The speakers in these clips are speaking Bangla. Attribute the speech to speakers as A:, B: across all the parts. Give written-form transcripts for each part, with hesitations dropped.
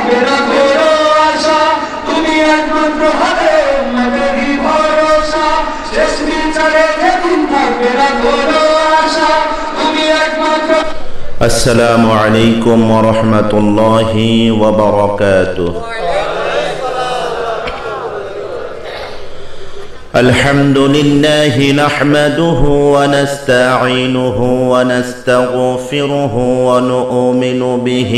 A: থাকবে না কোনো আশা, তুমি একমাত্র হবে উম্মতেরই ভরসা। শেষ বিচারে যেদিন থাকবে না কোনো আশা, তুমি একমাত্র।
B: আসসালামু আলাইকুম ওয়া রাহমাতুল্লাহি ওয়া বারাকাতুহু। الحمد لله نحمده ونستعينه ونستغفره ونؤمن به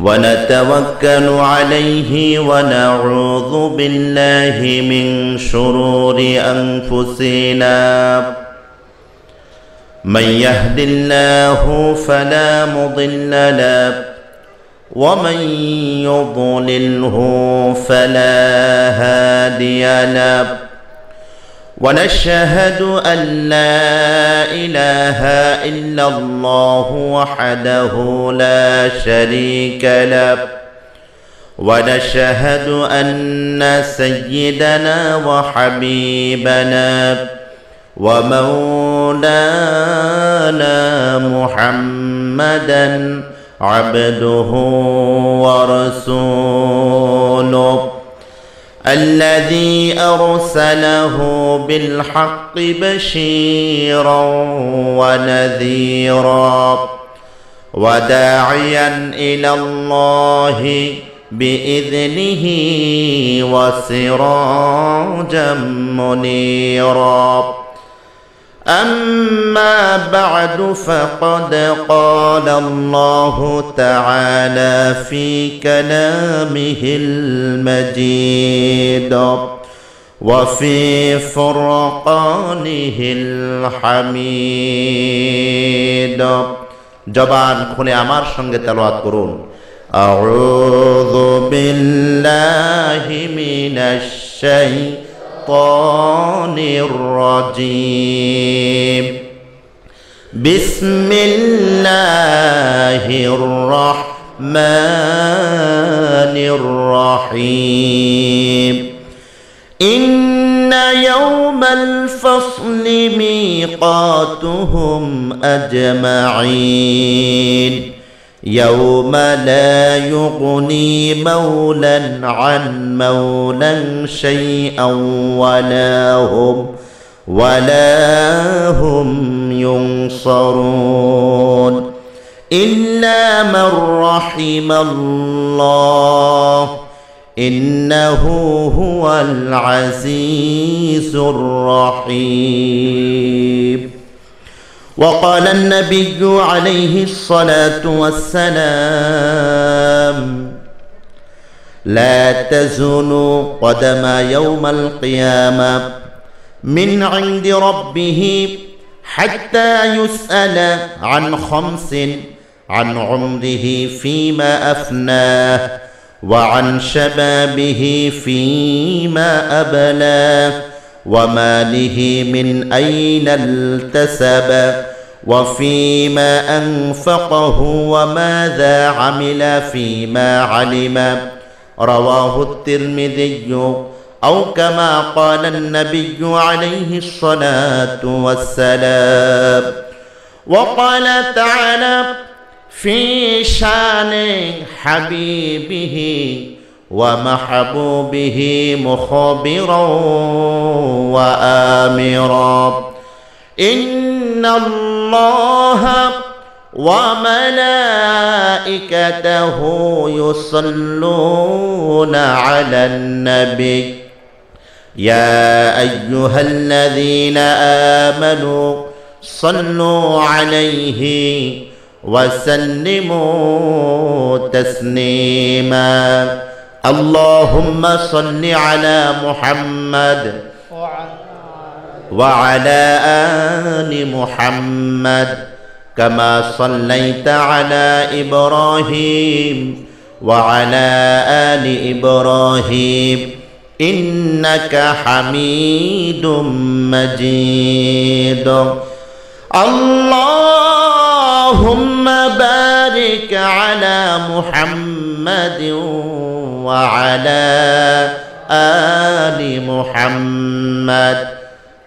B: ونتوكل عليه ونعوذ بالله من شرور أنفسنا من يهد الله فلا مضل له ومن يضلله فلا هادي له ونشهد أن لا إله إلا الله وحده لا شريك له ونشهد أن سيدنا وحبيبنا ومولانا محمدا عبده ورسوله الذي أرسله بالحق بشيرا ونذيرا وداعيا إلى الله بإذنه وسراجا منيرا. أما بعد فقد قال الله تعالى في كلامه المجيد وفي فرقانه الحميد. জবান খুলে আমার সঙ্গে তেলাওয়াত করুন। আউযু বিল্লাহি মিনাশ শাইতানির রাজিম। বিসমিল্লাহির রাহমানির রহিম। ইন্না ইয়াওমাল ফাসলি মিকাতুহুম আজমাঈন। يوم لا يغني مولا عن مولا شيئا ولا هم ينصرون إلا من رحم الله إنه هو العزيز الرحيم. وقال النبي عليه الصلاة والسلام لا تزول قدم يوم القيامة من عند ربه حتى يسأل عن خمس: عن عمره فيما أفناه وعن شبابه فيما أبلاه وماله من أين التسب وفيما أنفقه وماذا عمل فيما علم. رواه الترمذي أو كما قال النبي عليه الصلاة والسلام. وقال تعالى في شان حبيبه ومحبوبه مخبرا وآمرا: إن الله وملائكته يصلون على النبي يا أيها الذين آمنوا صلوا عليه وسلموا تسليما. اللهم صل على محمد وعلى آل محمد كما صليت على إبراهيم وعلى آل إبراهيم إنك حميد مجيد. اللهم بارك على محمد وعلى آل محمد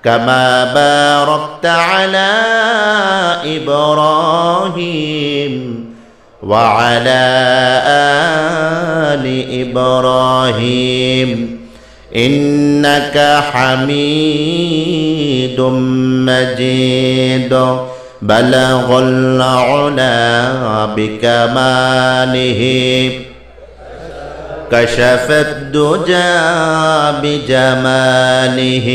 B: كما باركت على إبراهيم وعلى آل إبراهيم إنك حميد مجيد بلغ العلا بكماله كشف الدجى بجماله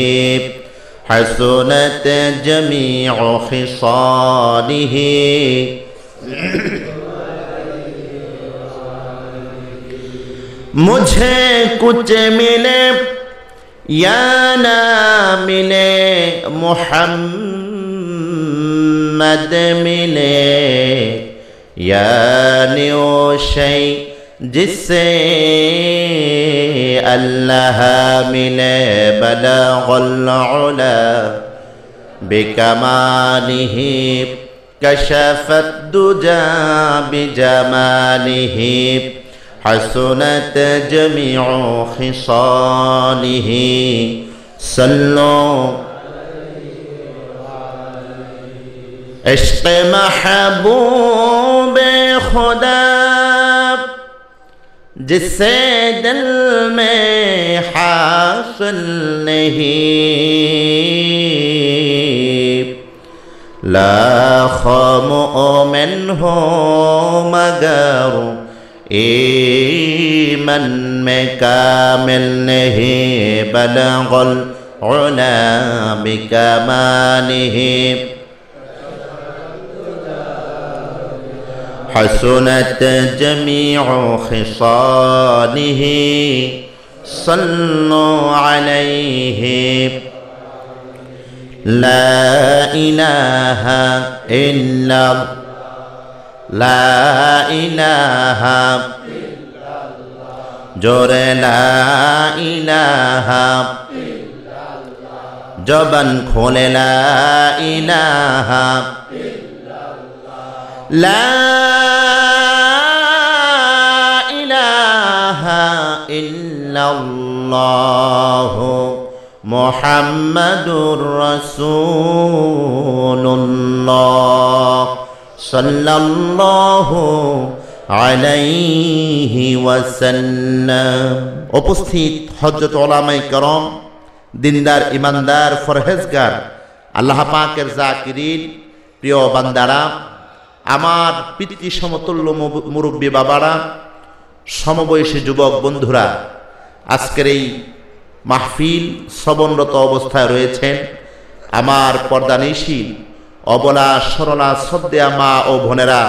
B: حسنت جميع خصاله मुझे कुछ मिले या ना मिले मुहम्मद मिले यानी ओ शै जिससे अल्लाह मिले बलगल उला बिकमालिही कशफत दुजा बिजमालिही حسنت جميع خصاله صلوا عشق محبوب خدا جسے دل میں حاصل نہیں لاکھوں مومن ہو مگر ایمن میں کامل نہیں بلغ العلا بکمالہ حسنت جمیع خصالہ صلوا علیہ لا الہ الا لا الہ جور لا الہ جبن کھولے لا الہ لا الہ الا اللہ محمد رسول اللہ সাল্লাল্লাহু আলাইহি ওয়াসাল্লাম। উপস্থিত হযরত উলামায়ে কেরাম, দিনদার ইমানদার ফরহেজগার আল্লাহ পাকের জাকিরিন, প্রিয় বান্দারা, আমার পিতৃ সমতুল্য মুরব্বী বাবারা, সমবয়সী যুবক বন্ধুরা, আজকের এই মাহফিল শ্রবণরত অবস্থায় রয়েছেন আমার পর্দানিশী অবলা সরলা শ্রদ্ধেয়া মা ও বোনেরা,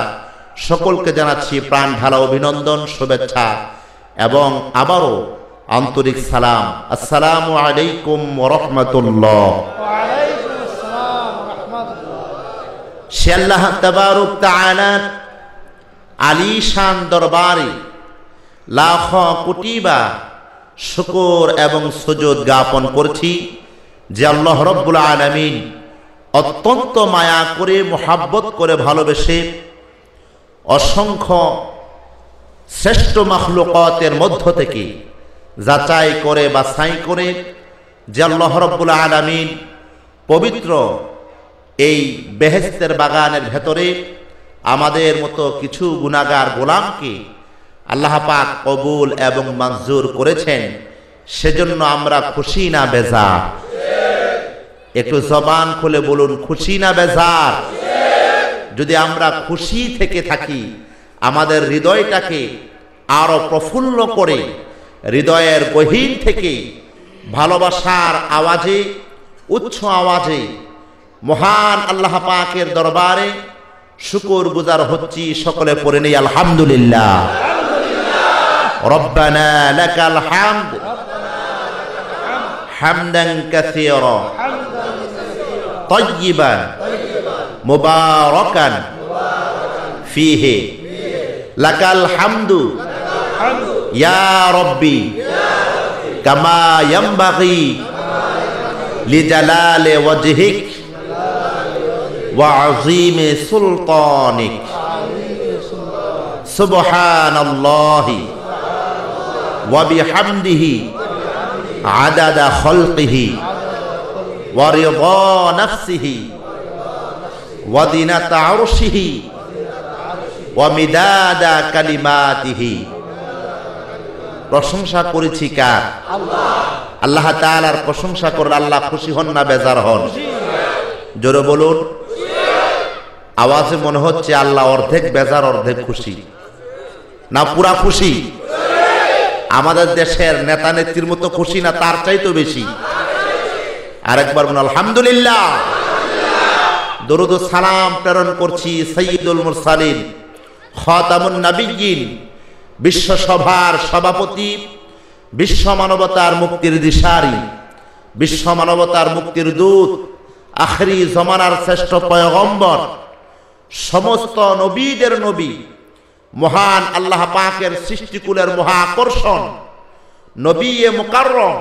B: সকলকে জানাচ্ছি প্রাণ ঢালা অভিনন্দন, শুভেচ্ছা এবং আবারও আন্তরিক সালাম। আসসালামু আলাইকুম ওয়া রাহমাতুল্লাহ। সে আল্লাহ তাবারক তাআলা আলিশান দরবারে লাখ কোটিবা শুকর এবং সুজুদ জ্ঞাপন করছি যে আল্লাহ রাব্বুল আলামিন অত্যন্ত মায়া করে, মোহাব্বত করে, ভালোবেসে অসংখ্য শ্রেষ্ঠ মাখলুকাতের মধ্য থেকে যাচাই করে বাছাই করে যে আল্লাহ রাব্বুল আলামিন পবিত্র এই বেহেশতের বাগানের ভেতরে আমাদের মতো কিছু গুনাহগার গোলামকে আল্লাহ পাক কবুল এবং মঞ্জুর করেছেন, সেজন্য আমরা খুশি না বেজার? একটু জবান খুলে বলুন, খুশি না বেজার? যদি আমরা খুশি থেকে থাকি, আমাদের হৃদয়টাকে আরো প্রফুল্ল করে হৃদয়ের গহীন থেকে ভালোবাসার আওয়াজে, উচ্চ আওয়াজে মহান আল্লাহ পাকের দরবারে শুকর গুজার হচ্ছি, সকলে পড়ে নেই আলহামদুলিল্লাহ। রব্বানা লাকাল হামদ হামদান কাসীরা তাইয়িবান মুবারাকান ফীহি লাকাল হামদু ইয়া রাব্বি কামা ইয়ানবাগি লিজালালি ওয়াজহিক ওয়া আযীমি সুলতানিক সুবহানাল্লাহি ওয়া বিহামদিহি আদাদা খালকিহি ওয়া রিদা নাফসিহি ওয়া দিনাতা আরশিহি ওয়া মিদাদা কালিমাতিহি। প্রশংসা করেছি কার? আল্লাহ তাআলার প্রশংসা করলে আল্লাহ খুশি হন না বেজার হন? জোরে বলুন। আওয়াজে মনে হচ্ছে আল্লাহ অর্ধেক বেজার অর্ধেক খুশি, না পুরা খুশি? আমাদের দেশের নেতা নেত্রীর মতো খুশি না তার চাইতে বেশি? আরেকবার বলুন আলহামদুলিল্লাহ। দরুদ ও সালাম প্রেরণ করছি সাইয়্যিদুল মুরসালিন খাতামুন নবিয়্যিন, বিশ্ব সভার সভাপতি, বিশ্ব মানবতার মুক্তির দিশারি, বিশ্ব মানবতার মুক্তির দূত, আখিরি জমানার শ্রেষ্ঠ পয়গম্বর, সমস্ত নবীদের নবী, মহান আল্লাহ পাকের সৃষ্টিকুলের মহা আকর্ষণ, নবী মুকাররম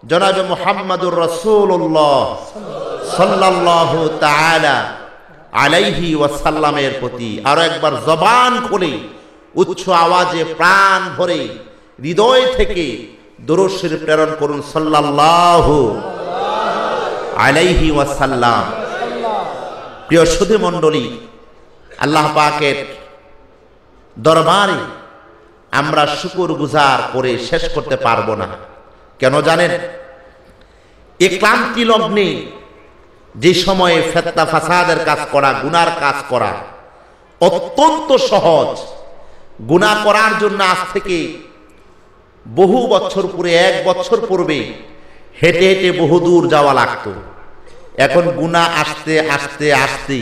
B: জনাবে মুহাম্মাদুর রাসূলুল্লাহ সাল্লাল্লাহু তাআলা আলাইহি ওয়াসাল্লামের প্রতি আরো একবার জবান খুলে উচ্চ আওয়াজে প্রাণ ভরে হৃদয় থেকে দরুদ শরীফ প্রেরণ করুন সাল্লাল্লাহু আলাইহি ওয়াসাল্লাম। প্রিয় সুধী মণ্ডলী, আল্লাহ পাকের দরবারে আমরা শুকর গুজার করে শেষ করতে পারবো না। কেন জানেন? এই ক্লান্তি লগ্নে যে সময়ে ফিতনা ফাসাদের কাজ করা, গুনার কাজ করা অত্যন্ত সহজ। গুনাহ করার জন্য আজ থেকে বহু বছর পূর্বে, 1 বছর পূর্বে হেঁটে হেঁটে বহু দূর যাওয়া লাগতো। এখন গুনাহ আসতে আসতে আসতে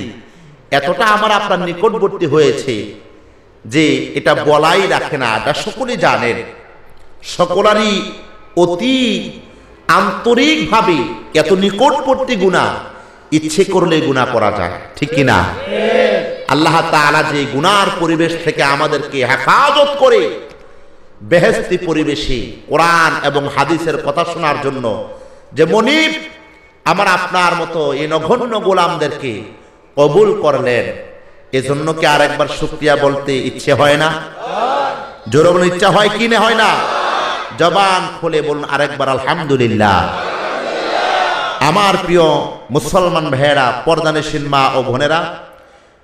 B: এতটা আমার আপনার নিকটবর্তী হয়েছে যে এটা বলাই রাখে না। এটা সকলেই জানেন, সকলেরই অতি আন্তরিকভাবে এত নিকটবর্তী গুনাহ ইচ্ছে করলে গুনাহ করা যায়, ঠিক কিনা? আল্লাহ তাআলা যে গুনার পরিবেশ থেকে আমাদেরকে হেফাজত করে বেহেশতি পরিবেশে কোরআন এবং হাদিসের কথা শোনার জন্য যে মনিব আমার আপনার মতো এই নগণ্য গোলামদেরকে কবুল করলেন, এজন্য কি আরেকবার শুকরিয়া বলতে ইচ্ছে হয় না? জোরে বলুন, ইচ্ছা হয় কি না হয় না? জবান খুলে বলুন আরেকবার আলহামদুলিল্লাহ। আমার প্রিয় মুসলমান ভাইয়েরা, পর্দানশীল মা ও বোনেরা,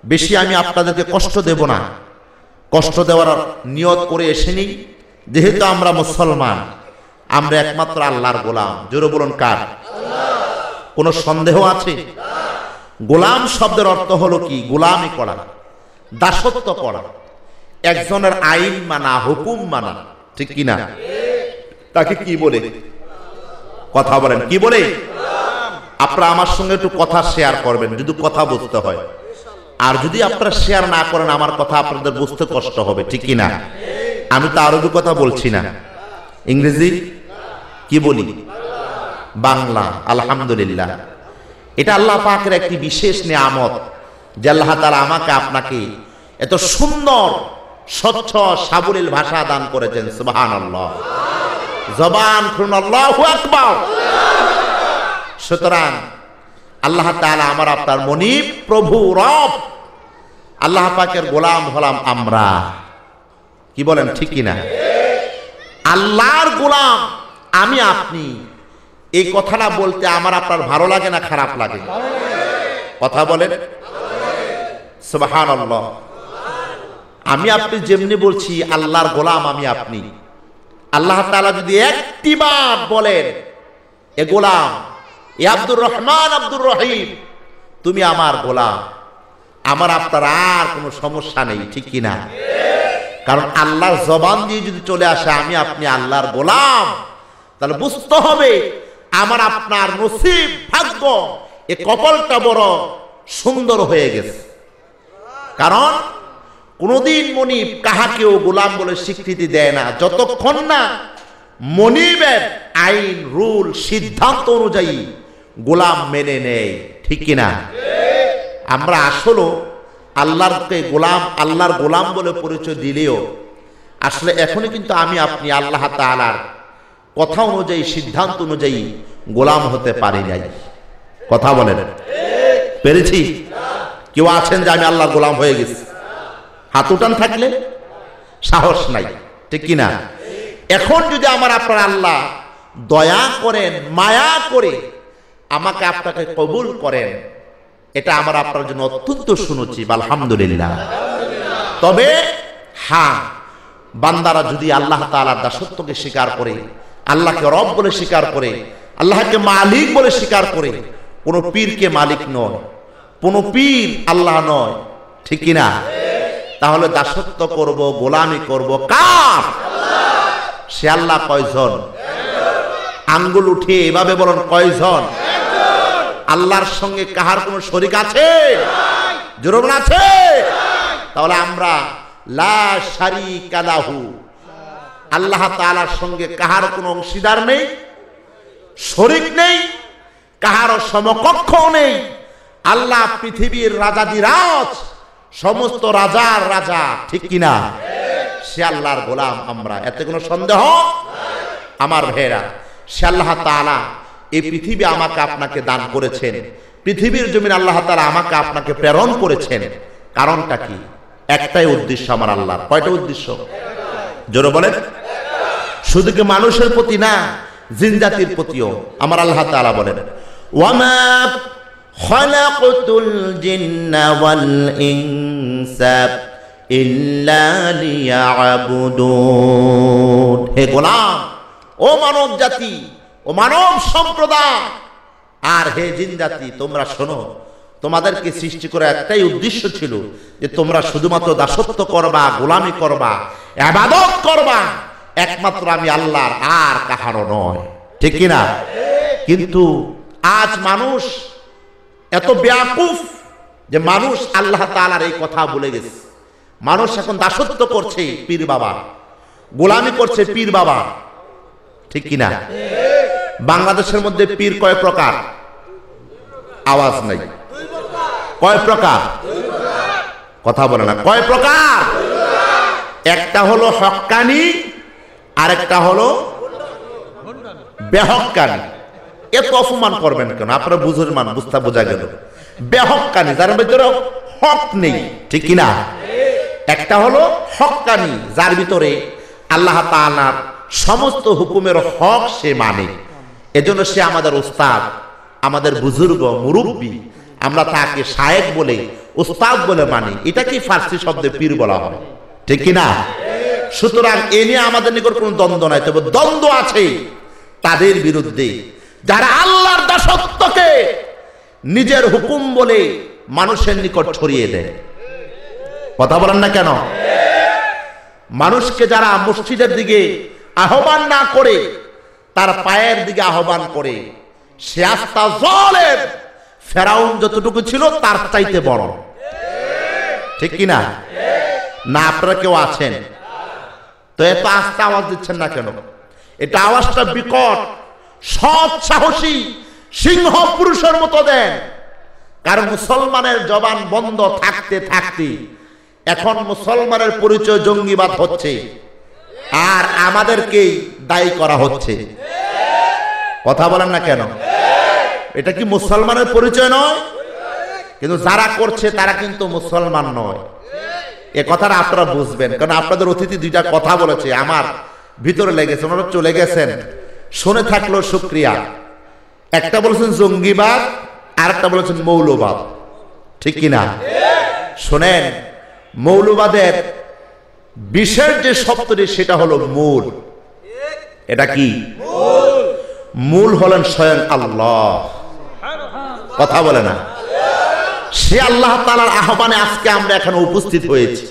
B: বেশি আমি আপনাদেরকে কষ্ট দেব না। কষ্ট দেওয়ার নিয়ত করে এসেনি। যেহেতু আমরা মুসলমান, আমরা একমাত্র আল্লাহর গোলাম। জোরে বলুন কার? কোনো সন্দেহ আছে? গোলাম শব্দের অর্থ হলো কি? গোলামি করা, দাসত্ব করা, একজনের আইন মানা, হুকুম মানা, ঠিক কিনা? তাকে কি বলে? কথা বলেন, কি বলে? আপনারা আমার সঙ্গে একটু কথা শেয়ার করবেন যদি কথা বুঝতে হয়। আর যদি আপনারা শেয়ার না করেন আমার কথা আপনাদের বুঝতে কষ্ট হবে, ঠিক কিনা? আমি তো আরবি কথা বলছি না, ইংরেজি কি বলি? বাংলা। আলহামদুলিল্লাহ, এটা আল্লাহ পাকের একটি বিশেষ নিয়ামত যে আল্লাহ তাআলা আমাকে আপনাকে এত সুন্দর স্বচ্ছ সাবলীল ভাষা দান করেছেন। সুবহানাল্লাহ। জবান খুলুন আল্লাহু আকবার। সুতরাং আল্লাহ তাআলা আমার আপনার মনিব, প্রভু, রব, আল্লাহ পাকের গোলাম হলাম আমরা। কি বলেন, ঠিক কিনা? আল্লাহর গোলাম আমি আপনি, এই কথাটা বলতে আমার আপনার ভালো লাগে না খারাপ লাগে? কথা বলেন। সুবহানাল্লাহ। আমি আপনি যেমনি বলছি আল্লাহর গোলাম আমি আপনি, আল্লাহ তাআলা যদি একটিবার বলেন এ গোলাম, এ আব্দুর রহমান, আব্দুর রহিম, তুমি আমার গোলাম, আমার আপনার আর কোনো সমস্যা নেই, ঠিক কিনা? কারণ আল্লাহর জবান দিয়ে যদি চলে আসে আমি আপনি আল্লাহর গোলাম, তাহলে বুঝতে হবে আমার আপনার নসিব, ভাগ্য, এ কপালটা বড় সুন্দর হয়ে গেছে। কারণ কোনদিন মনিব কাহাকেও গোলাম বলে স্বীকৃতি দেয় না যতক্ষণ না মনিবের আইন, রুল, সিদ্ধান্ত অনুযায়ী গোলাম মেনে নেয়, ঠিক কিনা? আমরা আসলে আল্লাহরকে গোলাম, আল্লাহর গোলাম বলে পরিচয় দিলেও আসলে এখনই কিন্তু আমি আপনি আল্লাহ তাআলার কথা অনুযায়ী, সিদ্ধান্ত অনুযায়ী গোলাম হতে পারি নাই। কথা বলেন, পেরেছি? কেউ আছেন যে আমি আল্লাহর গোলাম হয়ে গেছি? হাত উঠান থাকলে, সাহস নাই, ঠিক কিনা? এখন যদি আমার আপনার আল্লাহ দয়া করেন, মায়া করে আমাকে আপনাকে কবুল করেন, এটা আমার আপনার জন্য অত্যন্ত সুনিশ্চিত। আলহামদুলিল্লাহ। তবে হ্যাঁ, বান্দারা যদি আল্লাহ তাআলার দাসত্বকে স্বীকার করে, আল্লাহকে রব বলে স্বীকার করে, আল্লাহকে মালিক বলে স্বীকার করে, কোন পীরকে মালিক নয়, কোন পীর আল্লাহ নয়, ঠিক কিনা? তাহলে দাসত্ব করব, গোলামি করব কার? সে আল্লাহ কয়জন? আঙ্গুল উঠিয়ে এভাবে বলেন কয়জন? আল্লাহর সঙ্গে কাহার কোন শরীক আছে? জোরে বলেন আছে? তাহলে আমরা লা শারীকা লাহু, আল্লাহ তাআলার সঙ্গে কাহার কোনো অংশীদার নেই, শরীক নেই, কাহার সমকক্ষ নেই। আল্লাহ পৃথিবীর রাজাধিরাজ, সমস্ত রাজার রাজা, ঠিক কিনা? সে আল্লাহর গোলাম আমরা, এতে কোনো সন্দেহ? আমার ভাইয়েরা, সে আল্লাহ তাআলা এই পৃথিবী আমাকে আপনাকে দান করেছেন, পৃথিবীর জমিন আল্লাহ তাআলা আমাকে আপনাকে প্রেরণ করেছেন। কারণটা কি? একটাই উদ্দেশ্য আমার আল্লাহর। কয়টা উদ্দেশ্য? জোরে বলেন। শুধু কি মানুষের প্রতি না, জিন জাতির প্রতিও আমার আল্লাহ তাআলা বলেন, ওয়ামা খালাকতুল জিন্না ওয়াল ইনসা ইল্লা লিয়াবুদুন। হে গোলাম, ও মানব জাতি, ও মানব সম্প্রদায়, আর হে জিন জাতি, তোমরা শোনো, তোমাদেরকে সৃষ্টি করে একটাই উদ্দেশ্য ছিল যে তোমরা শুধুমাত্র দাসত্ব করবা, গোলামি করবা, ইবাদত করবা, একমাত্র আমি আল্লাহর, আর কাহারও নয়, ঠিক কিনা? কিন্তু আজ মানুষ এত বেয়াকুফ যে মানুষ আল্লাহ তাআলার এই কথা ভুলে গেছে। মানুষ এখন দাসত্ব করছে পীর বাবা, গোলামি করছে পীর বাবা, ঠিক কিনা? বাংলাদেশের মধ্যে পীর কয় প্রকার? আওয়াজ নাই। কয় প্রকার? কথা বলে না। কয় প্রকার? একটা হলো হক্কানি, আর একটা হলো বেহক্কানি। এত অপমান করবেন কেন? আপনারা বুঝুন, বুঝতে বোঝা গেল। বেহক্কানি, যার ভিতরে হক নেই, ঠিক কিনা? একটা হলো হক্কানি, যার ভিতরে আল্লাহ তাআলার সমস্ত হুকুমের হক সে মানে। এজন্য সে আমাদের উস্তাদ, আমাদের বুজুর্গ, মুরব্বী, আমরা তাকে শায়েখ বলে, উস্তাদ বলে মানি। এটা কি ফার্সি শব্দে পীর বলা হয়, ঠিক কিনা? সুতরাং এ নিয়ে আমাদের নিকট কোনো দ্বন্দ্ব নাই। তবে দ্বন্দ্ব আছে তাদের বিরুদ্ধে যারা আল্লাহর দাসত্বকে নিজের হুকুম বলে মানুষের নিকট ছড়িয়ে দেয়। কথা বলেন না কেন? মানুষকে যারা মসজিদের দিকে আহ্বান না করে তার পায়ের দিকে আহ্বান করে, সে আস্তা জলের ফেরাউন যতটুকু ছিল তার চাইতে বড়, ঠিক কিনা? না আপনারা কেউ আছেন তো এত আস্তে আওয়াজ দিচ্ছেন না কেন? এটা আওয়াজটা বিকট, সৎ সাহসী সিংহ পুরুষের মতো দেন। কারণ মুসলমানের জবান বন্ধ থাকতে থাকতে এখন মুসলমানের পরিচয় জঙ্গিবাদ হচ্ছে, আর আমাদেরকেই দায়ী করা হচ্ছে। কথা বলেন না কেন? এটা কি মুসলমানের পরিচয় নয়? কিন্তু যারা করছে তারা কিন্তু মুসলমান নয়। এ কথাটা আপনারা বুঝবেন, কারণ আপনাদের অতিথি দুইটা কথা বলেছে, আমার ভিতরে লেগেছে, ওনারা চলে গেছেন, শুনে থাকলো শুকরিয়া। একটা বলেছেন জঙ্গিবাদ, আর একটা বলেছেন মৌলবাদ, ঠিক কিনা? শোনেন, মৌলবাদের বিশেষ যে শব্দটি সেটা হলো মূল। এটা কি? মূল হলেন স্বয়ং আল্লাহ। কথা বলে না? সে আল্লাহ তাআলার আহ্বানে আজকে আমরা এখানে উপস্থিত হয়েছি।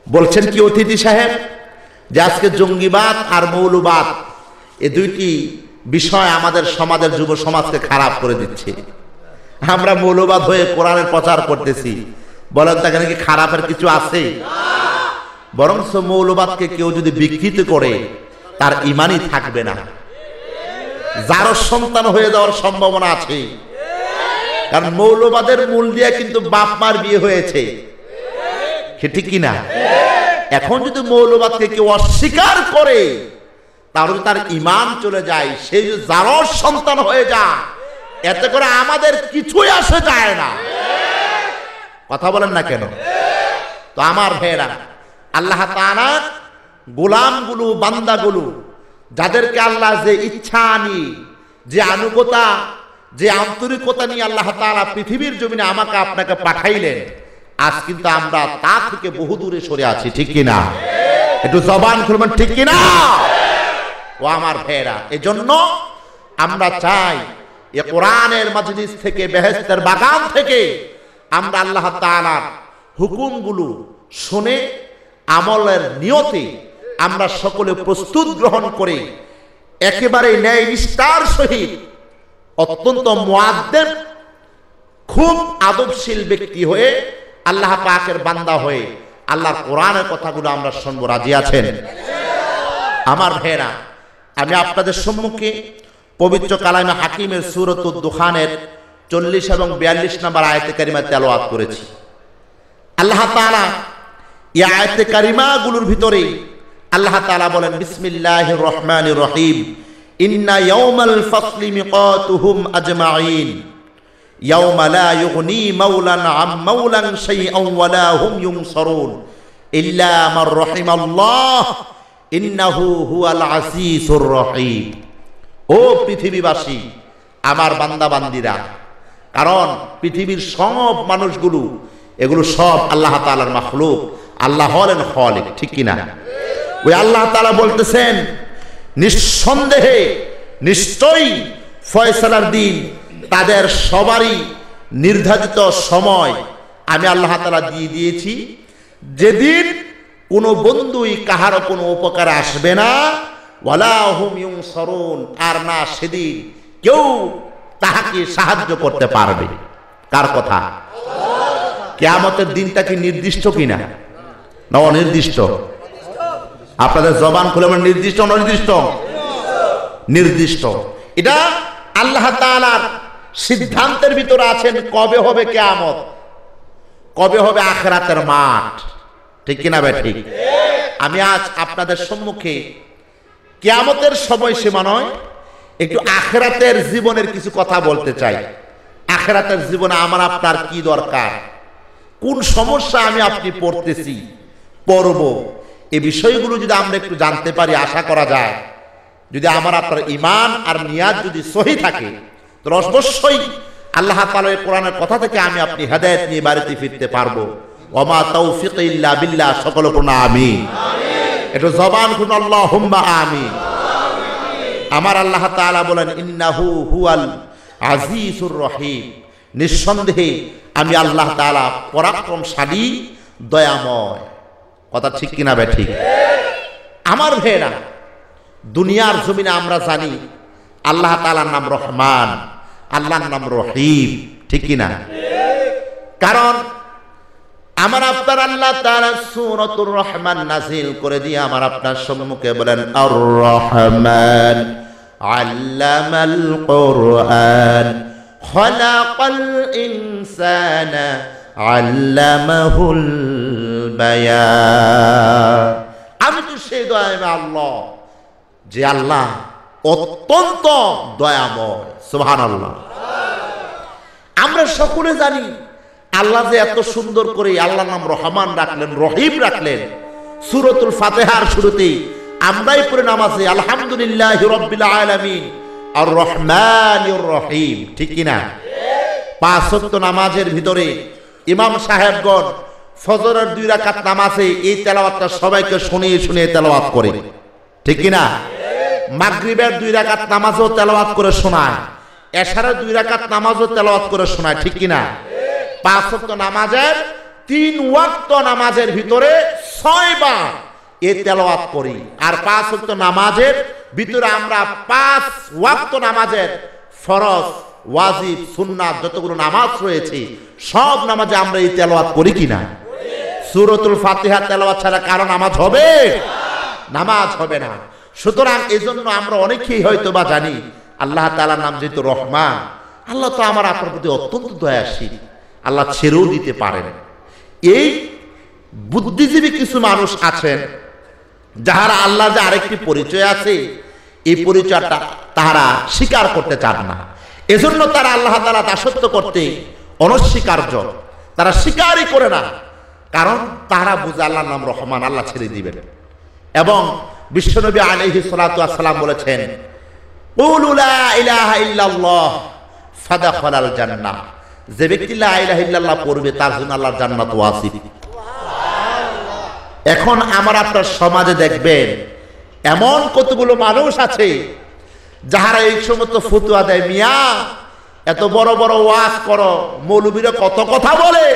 B: বলছেন কি অতিথি সাহেব যে আজকে জঙ্গিবাদ আর মৌলবাদ এই দুইটি বিষয় আমাদের সমাজের যুব সমাজকে খারাপ করে দিচ্ছে। আমরা মৌলবাদ হয়ে কোরআনের প্রচার করতেছি, বলেন তো এখানে কি খারাপের কিছু আছে? বরং মৌলবাদকে কেউ যদি বিকৃত করে তার ঈমানই থাকবে না, যারও সন্তান হয়ে যাওয়ার সম্ভাবনা আছে। কারণ মৌলবাদের মূল দিয়ে কিন্তু বাপ মার বিয়ে হয়েছে, ঠিক কিনা? এখন যদি মৌলবাদকে কেউ অস্বীকার করে তাহলে তার ঈমান চলে যায়, সে যদি যারও সন্তান হয়ে যায়, এতে করে আমাদের কিছুই আসে যায় না। কথা বলেন না কেন? তো আমার ভাইয়েরা, আল্লাহ তাআলা গোলামগুলো, বান্দাগুলো, যাদেরকে আল্লাহ যে ইচ্ছা নিয়ে, যে আনুগতা, যে আন্তরিকতা নিয়ে আল্লাহ তাআলা পৃথিবীর জমিনে আমাকে আপনাকে পাঠাইলেন, আজ কিন্তু আমরা তা থেকে বহু দূরে সরে আছি, ঠিক কিনা? একটু জবান খুলবেন, ঠিক কিনা? ও আমার ভাইরা, এজন্য আমরা চাই এ কোরআনের মাজলিস থেকে, বেহেশতের বাগান থেকে আমরা আল্লাহ তাআলার হুকুমগুলো শুনে আমলের নিয়তে আমরা সকলে প্রস্তুত গ্রহণ করে একেবারে ন্যায় নিষ্ঠার সহিত অত্যন্ত মুআদ্দেব, খুব আদবশীল ব্যক্তি হয়ে আল্লাহ পাকের বান্দা হয়ে আল্লাহর কোরআনের কথাগুলো আমরা শুনবো। রাজি আছেন আমার ভাইরা? আমি আপনাদের সম্মুখে পবিত্র কালামে হাকিমের সূরাতুদ দুখানের 40 এবং 42 নম্বর আয়াতে কারিমা তেলাওয়াত করেছি। আল্লাহ তাআলা এই আয়াতে কারিমাগুলোর ভিতরে আল্লাহ তাআলা বলেন, বিসমিল্লাহির রহমানির রহিম, ইন্না ইয়াউমাল ফাসলি মিকাতুহুম আজমাইন ইয়াউমা লা ইউগনি মাওলান আম মাওলান শাইআন ওয়া লা হুম ইউনসারুন ইল্লা মান রাহিমাল্লাহ ইন্নাহু হুয়াল আসিসুর রহিম। ও পৃথিবীবাসী, আমার বান্দা বান্দিরা, কারণ পৃথিবীর সব মানুষগুলো এগুলো সব আল্লাহ তাআলার মাখলুক, আল্লাহ হলেন খালিক, ঠিক কিনা? ওই আল্লাহ তাআলা বলতেছেন, নিঃসন্দেহে নিশ্চয়ই ফয়সালার দিন তাদের সবারই নির্ধারিত সময় আমি আল্লাহ তাআলা দিয়ে দিয়েছি, যেদিন কোনো বন্ধুই কাহারও কোনো উপকার আসবে না, ওয়ালা হুম ইউনসারুন, আর না সেদিন কেউ তাহাকে সাহায্য করতে পারবে। কার কথা? কিয়ামতের দিনটা কি নির্দিষ্ট কিনা না অনির্দিষ্ট? আপনাদের জবান খুলে বলেন, নির্দিষ্ট অনির্দিষ্ট? নির্দিষ্ট। এটা আল্লাহ তাআলার সিদ্ধান্তের ভিতরে আছেন কবে হবে কিয়ামত, কবে হবে আখিরাতের মাঠ, ঠিক কিনা ভাই? ঠিক। আমি আজ আপনাদের সম্মুখে কিয়ামতের সময়সীমা নয়, একটু আখিরাতের জীবনের কিছু কথা বলতে চাই। আখিরাতের জীবনে আমার আপনার কি দরকার, কোন সমস্যা আমি আপনি পড়তেছি, পড়ব, এই বিষয়গুলো যদি আমরা একটু জানতে পারি, আশা করা যায় যদি আমার আপনার ঈমান আর নিয়াত যদি সহি থাকে, তো অবশ্যই আল্লাহ তাআলার কোরআনের কথা থেকে আমি আপনি হেদায়েত নিয়ে বাড়িতে ফিরতে পারবো। ওমা তাওফিক ইল্লা বিল্লাহ, সকল পূর্ণ আমিন। একটু জবান খুন আল্লাহুম্মা আমিন। আমার আল্লাহ তাআলা বলেন, ইন্নাহু হুয়াল আজিজুর রহিম, নিঃসন্দেহে আমি আল্লাহ তাআলা পরাক্রমশালী, দয়াময়। কথা ঠিক কিনা ভাই? ঠিক। আমার ভাইরা, দুনিয়ার জমিনে আমরা জানি আল্লাহ তাআলার নাম রহমান, আল্লাহর নাম রহিম, ঠিক কিনা? কারণ আমার আপনার আল্লাহ তাআলা সূরাতুর রহমান নাযিল করে দিয়ে আমার আপনার সম্মুখে বলেন, আর রহমান আল্লামাল কুরআন খালাকাল ইনসানা আল্লামাহুল বায়ান। আমি তো সেই দয়াময় আল্লাহ, যে আল্লাহ অত্যন্ত দয়াময়। সুবহানাল্লাহ। আমরা সকলে জানি আল্লাহ যে এত সুন্দর করে আল্লাহর নাম রহমান রাখলেন, রহিম রাখলেন। সূরাতুল ফাতিহার শুরুতেই আমরাই পড়ে নামাজে আলহামদুলিল্লাহি রাব্বিল আলামিন আর রহমানির রহিম, ঠিক কিনা? 5 ওয়াক্ত নামাজের ভিতরে ইমাম সাহেবগণ ফজরের 2 রাকাত নামাজে এই তেলাওয়াতটা সবাইকে শুনিয়ে শুনিয়ে তেলাওয়াত করে, ঠিক কিনা? মাগরিবের 2 রাকাত নামাজও তেলাওয়াত করে শোনায়, এশারের 2 রাকাত নামাজও তেলাওয়াত করে শোনায়, ঠিক কিনা? 5 ওয়াক্ত নামাজের 3 ওয়াক্ত নামাজের ভিতরে 6 বার এই তেলাওয়াত করি। আর 5 ওয়াক্ত নামাজের ভিতরে আমরা 5 ওয়াক্ত নামাজের ফরজ, ওয়াজিব, সুন্নাত যতগুলো নামাজ রয়েছে সব নামাজে আমরা এই তেলাওয়াত করি কিনা? সূরাতুল ফাতিহা তেলাওয়াত ছাড়া কারো নামাজ হবে? নামাজ হবে না। সুতরাং এজন্য আমরা অনেকেই হয়তো বা জানি আল্লাহ তাআলার নাম যেহেতু রহমান, আল্লাহ তো আমার আপনার প্রতি অত্যন্ত দয়াশীল, আল্লাহ ছেড়েও দিতে পারেন। এই বুদ্ধিজীবী কিছু মানুষ আছেন যাহারা আল্লাহ যে আরেকটি পরিচয় আছে এই পরিচয়টা তারা স্বীকার করতে চান না। এজন্য তারা আল্লাহ তাআলা দাসত্ব করতে অনস্বীকার্য, তারা স্বীকারই করে না। কারণ তারা বুঝে আল্লাহর নাম রহমান, আল্লাহ ছেড়ে দিবেন। এবং বিশ্বনবী আলাইহিস সালাতু ওয়াস সালাম বলেছেন, কুলু লা ইলাহা ইল্লাল্লাহ ফাদখালাল জান্নাহ, যে ব্যক্তি লা ইলাহা ইল্লাল্লাহ পড়বে তার জন্য আল্লাহর জান্নাত ওয়াজিব। এখন আমার আপনার সমাজে দেখবেন এমন কতগুলো মানুষ আছে যাহারা এই সমস্ত ফতোয়া দেয়, মিয়া এত বড় বড় ওয়াজ করো, মৌলবীরা কত কথা বলে,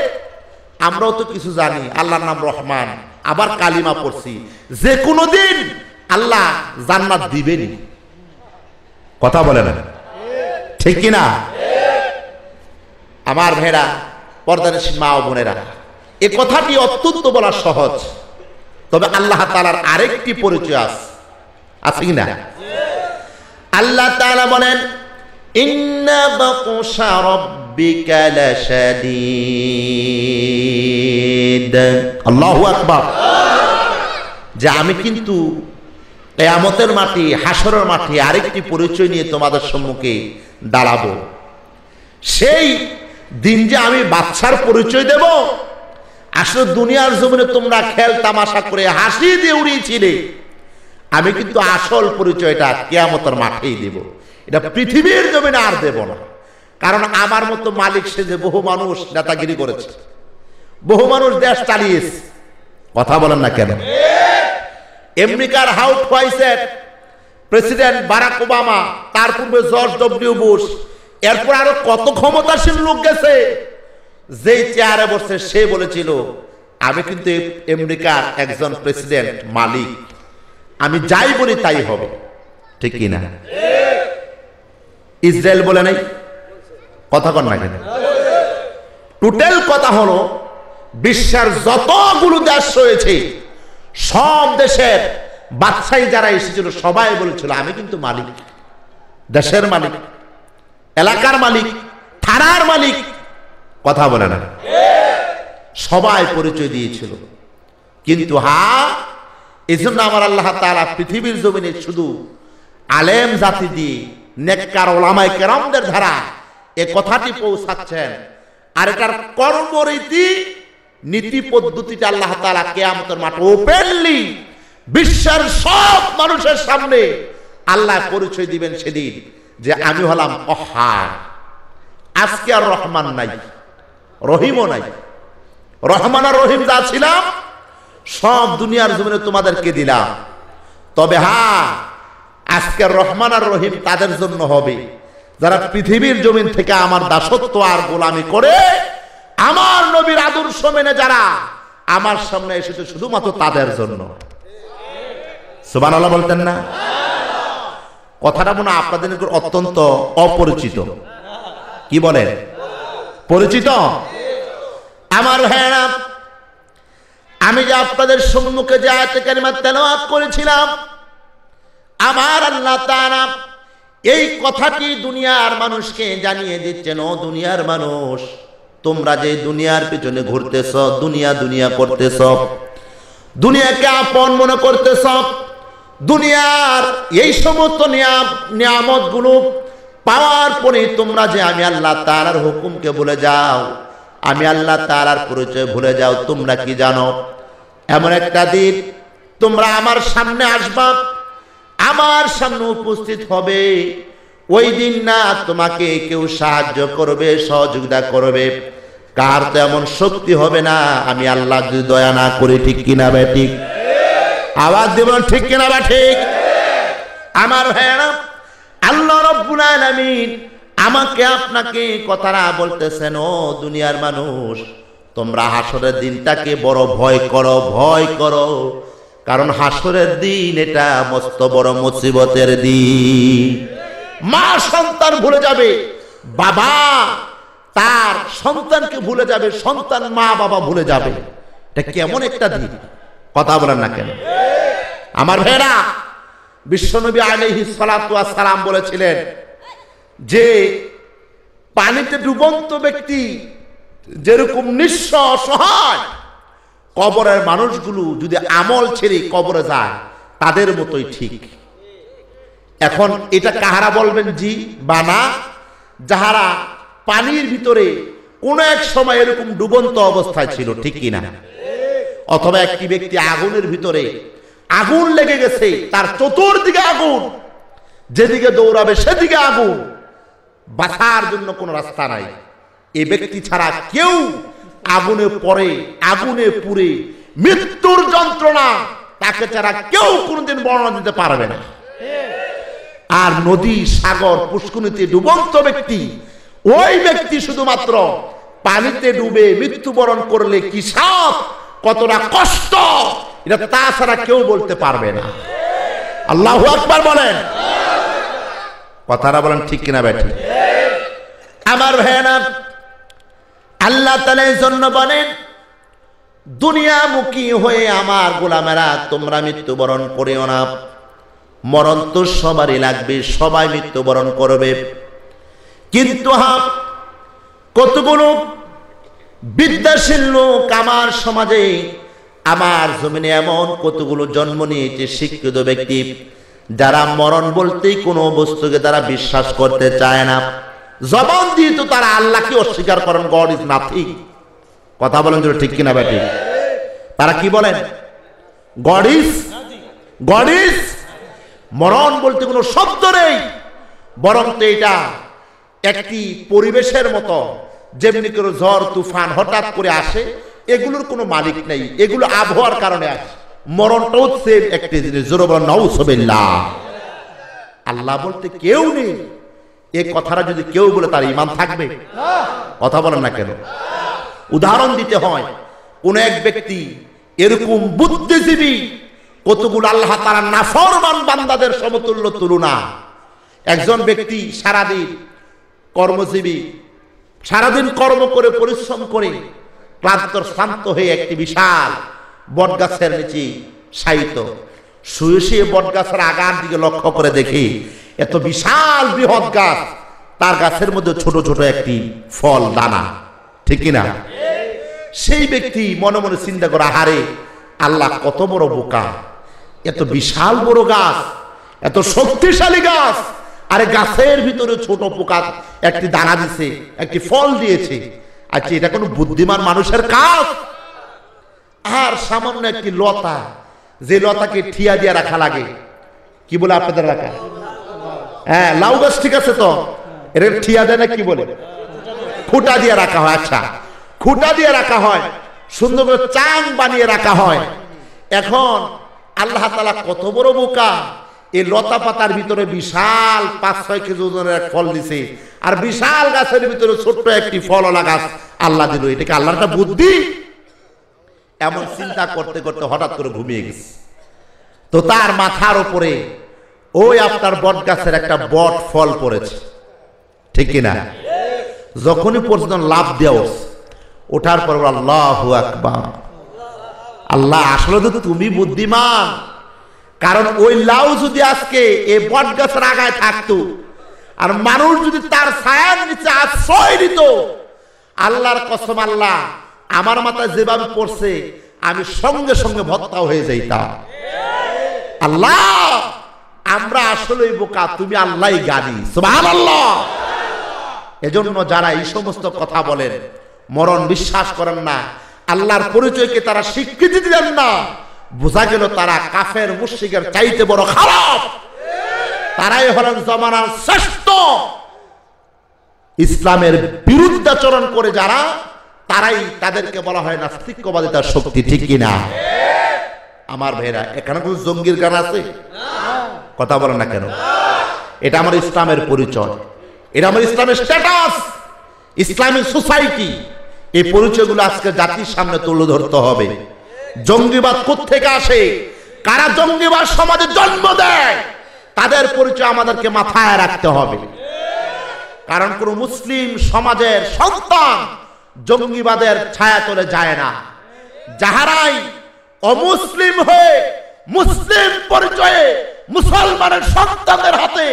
B: আমরাও তো কিছু জানি, আল্লাহর নাম রহমান, আবার কালিমা পড়ছি, যে কোনো দিন আল্লাহ জান্নাত দিবেনি। কথা বলে না, ঠিক কিনা? আমার ভাইরা, পর্দানিশীন মা ও বোনেরা, এ কথাটি অত্যন্ত বলা সহজ, তবে আল্লাহ তাআলার আরেকটি পরিচয় আছে কিনা? আল্লাহ তাআলা বলেন, ইন্না বাতশা রাব্বিকা লাশাদীদ। আল্লাহু আকবার। যে আমি কিন্তু কিয়ামতের মাঠে, হাসরের মাঠে আরেকটি পরিচয় নিয়ে তোমাদের সম্মুখে দাঁড়াবো। সেই দিন যে আমি বাচ্চার পরিচয় দেব, আসলে দুনিয়ার জমিনে তোমরা খেল তামাশা করে হাসি দিয়ে উড়িয়েছিলে, আমি কিন্তু আসল পরিচয়টা কিয়ামতের মাঠেই দেব। এটা পৃথিবীর জমিনে আর দেব না। কারণ আমার মতো মালিক সেজে বহু মানুষ নেতাগিরি করেছে, বহু মানুষ দেশ চালিয়েছে। কথা বলেন না কেন? আমেরিকার হাউস ভাইসের প্রেসিডেন্ট বারাক ওবামা, তার পূর্বে জর্জ ডব্লিউ বুশ, এরপর আরো কত ক্ষমতাসীন লোক গেছে। যেই চেয়ারে বসে সে বলেছিল, আমি কিন্তু আমেরিকার একজন প্রেসিডেন্ট, মালিক, আমি যাই বলি তাই হবে। ঠিক কিনা? ইসরায়েল বলে নাই? কথা কন না কেন? টোটাল কথা হলো, বিশ্বের যতগুলো দেশ রয়েছে সব দেশের বাদশাহী যারা এসেছিল সবাই বলেছিল, আমি কিন্তু মালিক, দেশের মালিক, এলাকার মালিক, থানার মালিক। কথা বলে না? সবাই পরিচয় দিয়েছিল। কিন্তু এই জন্য আমার আল্লাহ তাআলা পৃথিবীর জমিনে শুধু আলেম জাতি দিয়ে, নেককার ওলামায়ে কেরামদের দ্বারা এ কথাটি পৌঁছাচ্ছেন। আর এটার কর্মরীতি, নীতি পদ্ধতিটা আল্লাহ তাআলা কিয়ামতের মাঠে ওপেনলি বিশ্বের সব মানুষের সামনে আল্লাহ পরিচয় দিবেন সেদিন, যে আমি হলাম কহ্হার। আজকে আর রহমান নাই, রহিমও নাই। রহমান আর রহিম যা ছিলাম সব দুনিয়ার জমিনে তোমাদেরকে দিলাম। তবে আজকের রহমান আর রহিম তাদের জন্য হবে যারা পৃথিবীর জমিন থেকে আমার দাসত্ব আর গোলামি করে আমার নবীর আদর্শ মেনে যারা আমার সামনে এসেছে, শুধুমাত্র তাদের জন্য। সুবহানাল্লাহ বলতেন না? কথাটা মনে আপনাদের অত্যন্ত অপরিচিত। কি বলেন? পরিচিত? আমার ভাইয়েরা, আমি যে আপনাদের সম্মুখে যে আয়াতে কারিমা তেলাওয়াত করেছিলাম, আমার আল্লাহ তাআলা এই কথাটি দুনিয়ার মানুষকে জানিয়ে দিচ্ছেন, ও দুনিয়ার মানুষ, তোমরা যে দুনিয়ার পিছনে ঘুরতেছ, দুনিয়া দুনিয়া করতেছ, দুনিয়াকে আপন মনে করতেছ, দুনিয়ার এই সমস্ত নিয়ামত গুলো পাওয়ার পরে তোমরা যে আমি আল্লাহ তাআলার হুকুমকে ভুলে যাও, আমি আল্লাহ তাআলার পরিচয় ভুলে যাও, তোমরা কি জানো এমন একটা দিন তোমরা আমার সামনে আসবা, আমার সামনে উপস্থিত হবে। ওই দিন না তোমাকে কেউ সাহায্য করবে, সহযোগিতা করবে, কার তো এমন শক্তি হবে না আমি আল্লাহ যদি দয়া না করি। ঠিক কিনা ভাই? ঠিক আওয়াজ দেবেন, ঠিক কিনা বা ঠিক? আমার ভাইয়েরা, আল্লাহ রাব্বুল আলামিন আমাকে আপনাকে কথাটা বলতেছেন, ও দুনিয়ার মানুষ, তোমরা হাসরের দিনটাকে বড় ভয় করো, ভয় করো। কারণ হাসরের দিন এটা মস্ত বড় মুসিবতের দিন। মা সন্তান ভুলে যাবে, বাবা তার সন্তানকে ভুলে যাবে, সন্তান মা বাবা ভুলে যাবে। এটা কেমন একটা দিন? কথা বলেন না কেন? আমার ভাইরা, বিশ্বনবী আলাইহিস সালাতু ওয়াস সালাম বলেছিলেন যে পানিতে ডুবন্ত ব্যক্তি যেরকম নিঃস্ব অসহায়, কবরের মানুষগুলো যদি আমল ছেড়ে কবরে যায় তাদের মতোই ঠিক। এখন এটা কাহারা বলবেন জি বা না? যাহারা পানির ভিতরে কোন এক সময় এরকম ডুবন্ত অবস্থায় ছিল, ঠিক কিনা? অথবা একটি ব্যক্তি আগুনের ভিতরে, আগুন লেগে গেছে, তার চতুর্দিকে আগুন, যেদিকে দৌড়াবে সেদিকে আগুন, বাঁচার জন্য কোনো রাস্তা নাই, এই ব্যক্তি ছাড়া কেউ আগুনে পড়ে, আগুনে পুড়ে মৃত্যুর যন্ত্রণা তাকে ছাড়া কেউ কোনোদিন বর্ণনা দিতে পারবে না। আর নদী, সাগর, পুষ্করিণীতে ডুবন্ত ব্যক্তি, ওই ব্যক্তি শুধুমাত্র পানিতে ডুবে মৃত্যুবরণ করলে কি সাপ, কতটা কষ্ট, এটা তাছাড়া কেউ বলতে পারবে না। আল্লাহু আকবার বলেন। কথাটা বলেন ঠিক কিনা বেঠি? আমার ভাইয়েরা, আল্লাহ তাআলা এই জন্য বলেন, দুনিয়ামুখী হয়ে আমার গোলামেরা তোমরা মৃত্যুবরণ করিও না। মরণ তো সবারই লাগবে, সবাই মৃত্যুবরণ করবে। কিন্তু কতগুলো বিদ্যাশীল লোক আমার সমাজে, আমার জমিনে এমন কতগুলো জন্ম নিয়েছে শিক্ষিত ব্যক্তি, যারা মরণ বলতেই কোনো বস্তুকে তারা বিশ্বাস করতে চায় না। জবান দিয়ে তো তারা আল্লাহকে অস্বীকার করেন, গড ইজ নাথিং। কথা বলেন তো ঠিক কিনা বেটি? তারা কি বলেন? গড ইজ, মরণ বলতে কোনো শব্দ নেই, বরং তো এটা একটি পরিবেশের মতো, যেমনি করে ঝড় তুফান হঠাৎ করে আসে, এগুলোর কোনো মালিক নেই, এগুলো আবহাওয়ার কারণে আসে। মরণটাও সেম একটি জিনিস। জোরে বলেন নাউযুবিল্লাহ। আল্লাহ বলতে কেউ নেই, এই কথাটা যদি কেউ বলে তার ঈমান থাকবে? কথা বলেন না কেন? উদাহরণ দিতে হয়, কোন এক ব্যক্তি এরকম বুদ্ধিজীবী, কতগুলো আল্লাহ তাআলার নাফরমান বান্দাদের সমতুল্য তুলনা। একজন ব্যক্তি সারাদিন কর্মজীবী, সারাদিন কর্ম করে পরিশ্রম করে ক্লান্ত হয়ে একটি বিশাল বটগাছের নিচে শায়িত, শুয়ে শুয়ে বটগাছের আগার দিকে লক্ষ্য করে দেখি এত বিশাল বৃহৎ গাছ, তার গাছের মধ্যে ছোট ছোট একটি ফল দানা, ঠিক কিনা? সেই ব্যক্তি মনে মনে চিন্তা করে, আহারে আল্লাহ কত বড় বোকা, এত বিশাল বড় গাছ, এত শক্তিশালী গাছ, আরে গাছের ভিতরে ছোট পোকা একটি দানা দিছে, একটি ফল দিয়েছে। আচ্ছা, এটা কোনো বুদ্ধিমান মানুষের কাজ? আর সামান্য একটি লতা, যে লতাকে ঠিয়া দিয়ে রাখা লাগে, কি বলে আপনাদের রাখা? হ্যাঁ, লাউ গাছ ঠিক আছে, তো এটা ঠিয়া দেয় না, কি বলে? খুঁটা দিয়ে রাখা হয়। আচ্ছা, খুঁটা দিয়ে রাখা হয়, সুন্দর করে চাং বানিয়ে রাখা হয়। এখন আল্লাহ তাআলা কত বড় বোকা, এই লতা পাতার ভিতরে বিশাল 5-6 কেজি ওজনের এক ফল দিছে, আর বিশাল গাছের ভিতরে ছোট্ট একটি ফলওয়ালা গাছ আল্লাহ দিল। এটাকে আল্লাহর একটা বুদ্ধি? এমন চিন্তা করতে করতে হঠাৎ করে ঘুমিয়ে গেছে। তো তার মাথার উপরে ওই আপনার বট গাছের একটা বট ফল পড়েছে, ঠিক কিনা? যখনই পর্যন্ত লাভ দেওয়া, ওঠার পর আল্লাহু আকবার, আল্লাহ আসলে তো তুমি বুদ্ধিমান, কারণ ওই লাউ যদি আজকে এই বট গাছের আগায় থাকতো, আর মানুষ যদি তার ছায়ার নিচে আশ্রয় নিত, আল্লাহর কসম, আল্লাহ আমার মাথায় যেভাবে পড়ছে আমি সঙ্গে সঙ্গে ভর্তা হয়ে যাইতাম। আল্লাহ আমরা আসলে বোকা, তুমি আল্লাহই জ্ঞানী। সুবহানাল্লাহ। এজন্য যারা এই সমস্ত কথা বলেন, মরণ বিশ্বাস করেন না, আল্লাহর পরিচয়কে তারা স্বীকৃতি দিলেন না, বোঝা গেল তারা কাফের মুশরিকের চাইতে বড় খারাপ। তারাই হলেন জমানার শ্রেষ্ঠ। ইসলামের বিরুদ্ধাচরণ করে যারা, তারাই, তাদেরকে বলা হয় নাস্তিক্যবাদিতার শক্তি, ঠিক কিনা? আমার ভাইরা, এখানে কোন জঙ্গির গান আছে? কথা বলেন না কেন? এটা আমার ইসলামের পরিচয়, এটা আমার ইসলামের স্ট্যাটাস, ইসলামিক সোসাইটি। এই পরিচয়গুলো আজকে জাতির সামনে তুলে ধরতে হবে। জঙ্গিবাদ কোত্থেকে আসে, কারা জঙ্গিবাদ সমাজে জন্ম দেয়, তাদের পরিচয় আমাদেরকে মাথায় রাখতে হবে। কারণ কোন মুসলিম সমাজের সন্তান জঙ্গিবাদের ছায়াতলে যায় না। যাহারাই অমুসলিম হয়ে মুসলিম পরিচয়ে মুসলমানের সন্তানদের হাতে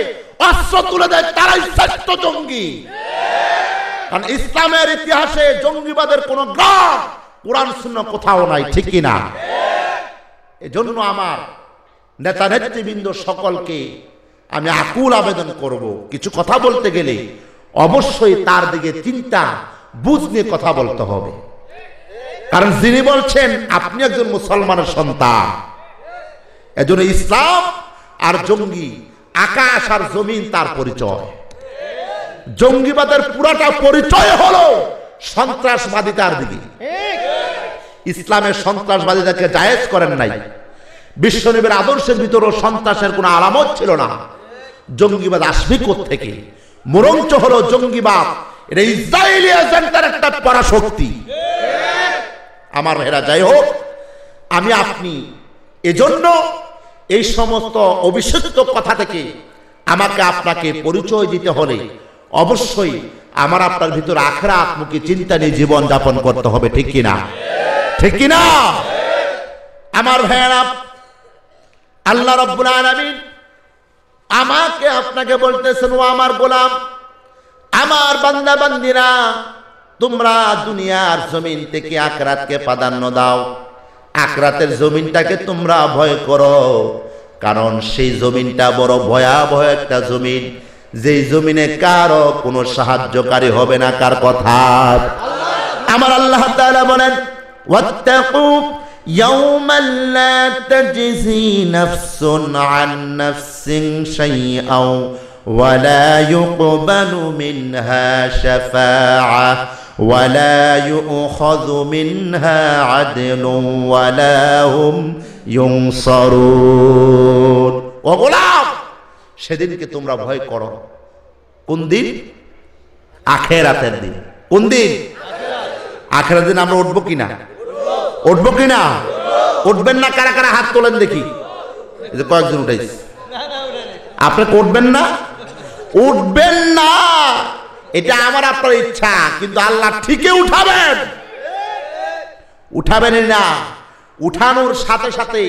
B: অস্ত্র তুলে দেয়, তারাই শ্রেষ্ঠ জঙ্গি। কারণ ইসলামের ইতিহাসে জঙ্গিবাদের কোন গ্রাম কোরআন সুন্নাহ কোথাও নাই, ঠিক কিনা? এজন্য আমার নেতা নেতৃবৃন্দ সকলকে আমি আকুল আবেদন করব, কিছু কথা বলতে গেলে অবশ্যই তার দিকে চিন্তা বুঝ নিয়ে কথা বলতে হবে। কারণ যিনি বলছেন আপনি একজন মুসলমানের সন্তান, এজন্য ইসলাম আর জঙ্গি আকাশ আর জমিন তার পরিচয়। জঙ্গিবাদের পুরাটা পরিচয় হলো সন্ত্রাসবাদিতার দিকে। ইসলামের সন্ত্রাসবাদিতাকে জায়েজ করেন নাই। বিশ্বনবীর আদর্শের ভিতরেও সন্ত্রাসের কোনো আলামত ছিল না। জঙ্গিবাদ আসবে কোত্থেকে? বরঞ্চ হলো জঙ্গিবাদ এটা ইসরায়েলি এজেন্টের একটা পরাশক্তি। আমার ভাইরা, যাই হোক, আমি আপনি এজন্য এই সমস্ত অবিশ্বাস্য কথা থেকে আমাকে আপনাকে পরিচয় দিতে হলে অবশ্যই আমার আপনার ভিতর আখিরাতমুখী চিন্তা নিয়ে জীবন যাপন করতে হবে, ঠিক কিনা? ঠিক কিনা? আমার ভাইরা, আল্লাহ রাব্বুল আলামিন আমাকে আপনাকে বলতেছেন, ও আমার গোলাম, আমার বান্দা বান্দিরা, তোমরা দুনিয়ার জমিন থেকে আখিরাতকে প্রাধান্য দাও। আখিরাতের জমিনটাকে তোমরা ভয় করো, কারণ সেই জমিনটা বড় ভয়াবহ একটা জমিন, যেই জমিনে কারো কোনো সাহায্যকারী হবে না। কার কথা? আমার আল্লাহ তাআলা বলেন, ওয়াত্তাকু ইয়াওমান লা তাজজি নাফসুন আন নাফসিন শাইআন ওয়া লা ইউকবালু মিনহা শাফাআহ ওয়া লা ইউখাযু মিনহা আদলুন ওয়া লা হুম ইউনসারুন। ও গোলাম, সেদিনকে তোমরা ভয় করো। কোন দিন? আখিরাতের দিন। কোন দিন? আখিরাতের দিন। আমরা উঠবো কিনা? উঠবো কিনা? উঠবেন না? কারা কারা হাত তোলেন দেখি। এই যে কয়েকজন উঠাইছে। আপনি উঠবেন না? উঠবেন না, এটা আমার আপনার ইচ্ছা, কিন্তু আল্লাহ ঠিকই উঠাবেন। উঠাবেনই না। উঠানোর সাথে সাথে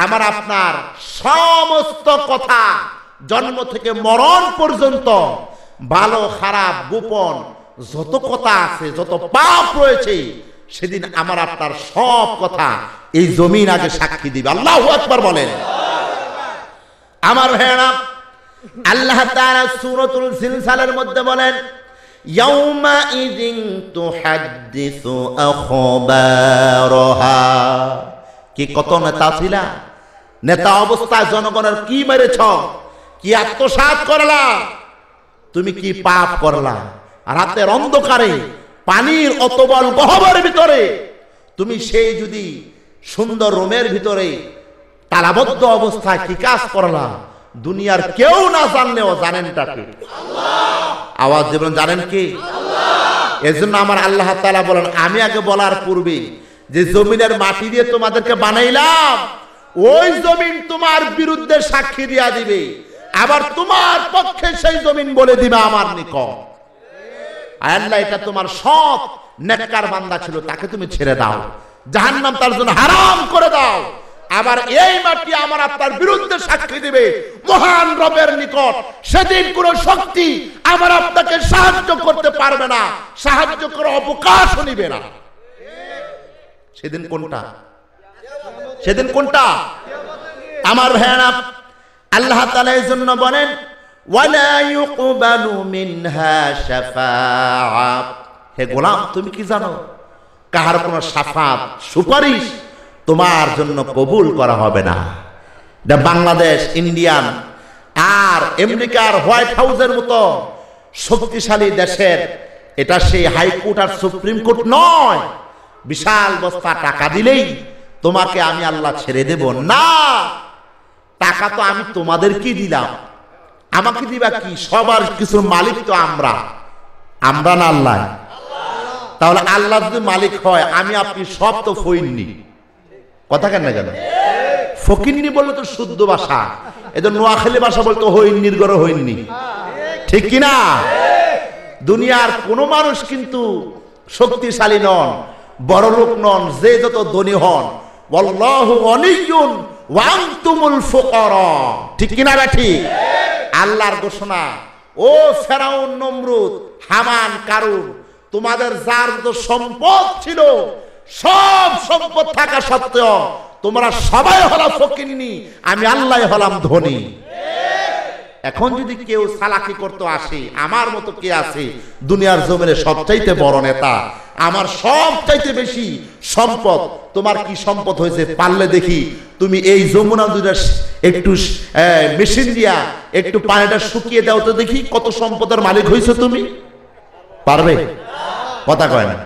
B: আমার আপনার সমস্ত কথা, জন্ম থেকে মরণ পর্যন্ত, ভালো খারাপ গোপন যত কথা আছে, যত পাপ রয়েছে, সেদিন আমার আপনার সব কথা এই জমিন আগে সাক্ষী দিবে। আল্লাহু আকবার বলেন। আমার ভাইরা, আল্লাহ তাআলা সূরাতুল জিলজালের মধ্যে বলেন, ইয়াউমা ইযিন তুহাদ্দিসু আখবারহা। কি কত নেতা ছিলা, নেতা অবস্থায় জনগণের কি মেরেছ, কি আত্মসাৎ করলা, তুমি কি পাপ করলা। রাতের অন্ধকারে পানির অতবল গহ্বরের ভিতরে তুমি সেই যদি সুন্দর রুমের ভিতরে তালাবদ্ধ অবস্থায় কি কাজ করলা, দুনিয়ার কেউ না জানলেও জানেন তাকে আল্লাহ। আওয়াজ দেবেন, জানেন কি? আল্লাহ। এজন্য আমার আল্লাহ তাআলা বলেন, আমি আগে বলার পূর্বে যে জমিনের মাটি দিয়ে তোমাদেরকে বানাইলাম, ওই জমিন তোমার বিরুদ্ধে সাক্ষী দিয়া দিবে, আবার তোমার পক্ষে সেই জমিন বলে দিবে আমার নিকট, আল্লাহ এটা তোমার সৎ নেককার বান্দা ছিল, তাকে তুমি ছেড়ে দাও, জাহান্নাম তার জন্য হারাম করে দাও। আবার এই মাটি আমার আপনার বিরুদ্ধে সাক্ষী দিবে মহান রবের নিকট। সেদিন কোন শক্তি আমার আপনাকে সাহায্য করতে পারবে না, সাহায্য করার অবকাশও নিবে না। সেদিন কোনটা? সেদিন কোনটা? আমার ভাইরা, আল্লাহ তাআলা এই জন্য বলেন, ওয়ালা ইউকবালু মিনহা শাফাআ। হে গোলাম, তুমি কি জানো কাহার কোনো শাফাত, সুপারিশ তোমার জন্য কবুল করা হবে না। এটা বাংলাদেশ, ইন্ডিয়ান আর আমেরিকার হোয়াইট হাউসের মতো শক্তিশালী দেশের এটা সেই হাইকোর্ট আর সুপ্রিম কোর্ট নয়। বিশাল বস্তা টাকা দিলেই তোমাকে আমি আল্লাহ ছেড়ে দেব না। টাকা তো আমি তোমাদেরকে দিলাম, আমাকে দিবা কি? সবার কিছুর মালিক তো আমরা, আমরা না আল্লাহ। তাহলে আল্লাহ যদি মালিক হয়, আমি আপনি সব তো ফইননি। কথা কেন না কেন? ফকিন্নি বললে তো শুদ্ধ ভাষা, এদের নোয়াখালী ভাষা বলতে হইন্নির গড়ে হইননি, ঠিক কিনা? দুনিয়ার কোন মানুষ কিন্তু শক্তিশালী নন, বড় লোক নন, যে যত ধনী হন, ওয়াল্লাহু গনিয়্যুন ওয়া আনতুমুল ফুকারা, ঠিক কিনা বেঠি? আল্লাহর ঘোষণা, ও ফেরাউন, নমরুদ, হামান, কারুন, তোমাদের যার যত সম্পদ ছিল, সব সম্পদ থাকা সত্ত্বেও তোমরা সবাই হলা ফকিন্নি, আমি আল্লাহ হলাম ধনী। এখন যদি কেউ চালাকি করতে আসে, আমার মতো কে আছে দুনিয়ার জমিনে সবচাইতে বড় নেতা, আমার সবচাইতে বেশি সম্পদ, তোমার কি সম্পদ হয়েছে পারলে দেখি তুমি এই যমুনা নদীর একটু মেশিন দিয়া একটু পানিটা শুকিয়ে দাও তো দেখি, কত সম্পদের মালিক হইছো তুমি? পারবে? কথা কয় না।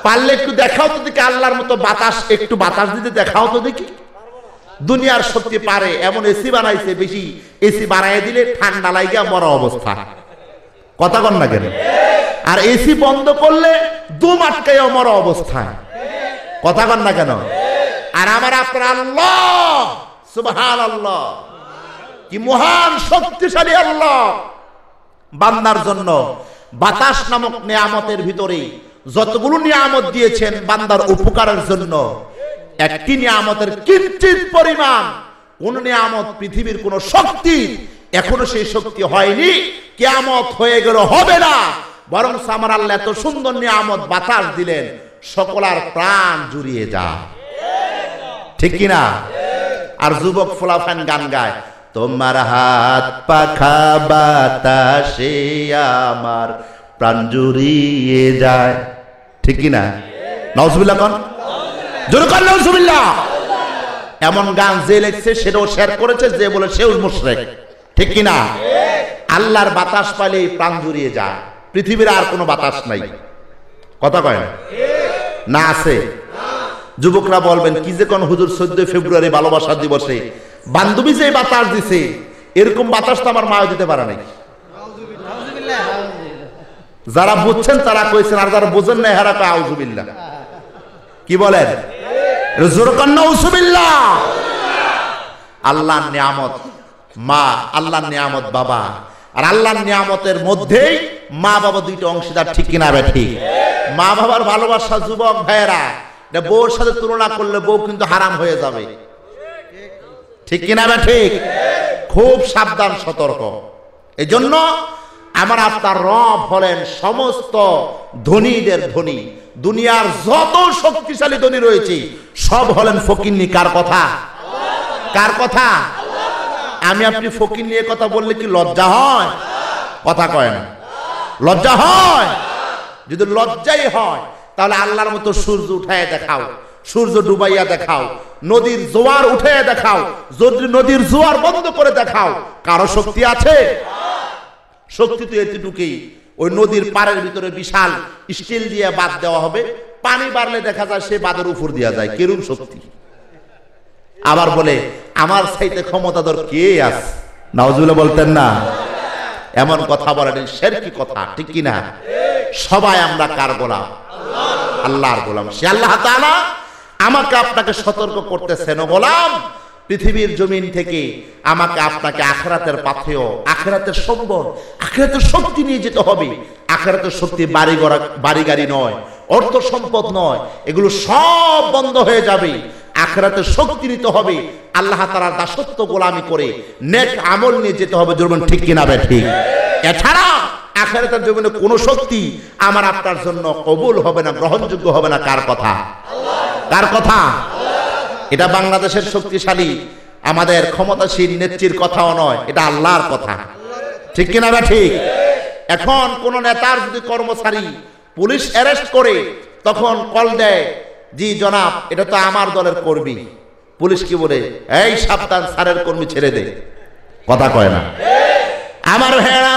B: পারলে একটু দেখাও তো দেখি, আল্লাহর মতো বাতাস, একটু বাতাস দিতে দেখাও তো দেখি। দুনিয়ার শক্তি পারে, এমন এসি বানাইছে, বেশি এসি বানাই দিলে ঠান্ডা লাগিয়া মরা অবস্থা। কথা কন না কেন? আর এসি বন্ধ করলে দুম আটকাইয়া মরা অবস্থায়। কথা কন না কেন? আর আমার আপনার আল্লাহ সুবহানাল্লাহ, কি মহান শক্তিশালী আল্লাহ, বান্দার জন্য বাতাস নামক নিয়ামতের ভিতরে যতগুলো নিয়ামত দিয়েছেন বান্দার উপকারের জন্য, একটি নিয়ামতের কিঞ্চিত পরিমাণ কোন নিয়ামত পৃথিবীর কোন শক্তি এখনো সেই শক্তি হয়নি, কিয়ামত হয়ে গেল হবে না, বরং আমার আল্লাহ এত সুন্দর নিয়ামত বাতাস দিলেন সকলার প্রাণ জুড়িয়ে যায়। ঠিক কিনা? আর যুবক ফুলাফান গান গায়, তোমার হাত পাখা বাতাসে আমার প্রাণ জুড়িয়ে যায়। ঠিক কিনা? নাউজুবিল্লাহ কোন, জোরে কোন নাউজুবিল্লাহ। এমন গান যে লেখছে সেটাও শেয়ার করেছে, যে বলে সেও মুশরিক। ঠিক কিনা? আল্লাহর বাতাস পাইলে প্রাণ জুড়িয়ে যায়, পৃথিবীর আর কোনো বাতাস নাই। কথা কয় না? না আছে? যুবকরা বলবেন কি যে কোন হুজুর 14 ফেব্রুয়ারি ভালোবাসা দিবসে বান্ধবী যে বাতাস দিছে, এরকম বাতাস তো আমার মাও দিতে পারে নাই। যারা বুঝছেন তারা কইছেন, আর যারা বুঝেন না হেরা কয় আউযুবিল্লাহ। কি বলেন? জোরে কোন নাউযুবিল্লাহ। আল্লাহর নিয়ামত মা, আল্লাহর নিয়ামত বাবা, আর আল্লাহর নিয়ামতের মধ্যেই মা বাবা দুইটা অংশীদার। ঠিক কিনা বে ঠিক? মা বাবার ভালোবাসা যুবক ভাইয়েরা এটা বউর সাথে তুলনা করলে বউ কিন্তু হারাম হয়ে যাবে। ঠিক কিনা বে ঠিক? খুব সাবধান, সতর্ক। এই জন্য আমার আপনার রব হলেন সমস্ত ধনীদের ধনী। দুনিয়ার যত শক্তিশালী ধনী রয়েছে সব হলেন ফকিন্নি। কার কথা? কার কথা? আমি আপনি ফকির নিয়ে কথা বললে কি লজ্জা হয়? কথা কয় না? লজ্জা হয়? যদি লজ্জাই হয় তাহলে আল্লাহর মতো সূর্য উঠায় দেখাও, সূর্য ডুবাইয়া দেখাও, নদীর জোয়ার উঠাইয়া দেখাও, যদি নদীর জোয়ার বন্ধ করে দেখাও, কারো শক্তি আছে? শক্তি তো এতটুকুই, ওই নদীর পাড়ের ভিতরে বিশাল স্টিল দিয়ে বাঁধ দেওয়া হবে, পানি বাড়লে দেখা যায় সে বাঁধের উপর দেওয়া যায়। কিরূপ শক্তি! আবার বলে আমার চাইতে ক্ষমতাধর কে আছে? নাউজুবিল্লাহ বলতেন না? এমন কথা বলেন, শিরকি কথা। ঠিক কিনা? সবাই আমরা কার গোলাম? আল্লাহর গোলাম। সে আল্লাহ তাআলা আমাকে আপনাকে সতর্ক করতেছেন, ও গোলাম, পৃথিবীর জমিন থেকে আমাকে আপনাকে আখিরাতের পাথেয়, আখিরাতের সম্পদ, আখিরাতের শক্তি নিয়ে যেতে হবে। আখিরাতের শক্তি বাড়ি গাড়ি নয়, অর্থ সম্পদ নয়, এগুলো সব বন্ধ হয়ে যাবে। আখিরাতের শক্তি নিতে হবে, আল্লাহ তাআলার দাসত্ব গোলামি করে নেক আমল নিয়ে যেতে হবে। জরুরি। ঠিক কিনা বে ঠিক? এছাড়া আখিরাতের জমিনে কোনো শক্তি আমার আপনার জন্য কবুল হবে না, গ্রহণযোগ্য হবে না। কার কথা? কার কথা? এটা বাংলাদেশের শক্তিশালী আমাদের ক্ষমতাসীন নেত্রীর কথাও নয়, এটা আল্লাহর কথা। ঠিক কিনা বে ঠিক? এখন কোন নেতার যদি কর্মচারী পুলিশ অ্যারেস্ট করে, তখন কল দেয়, জি জনাব এটা তো আমার দলের কর্মী। পুলিশ কি বলে? এই সাবধান, স্যারের কর্মী ছেড়ে দে। কথা কয় না? আমার ভাইয়েরা,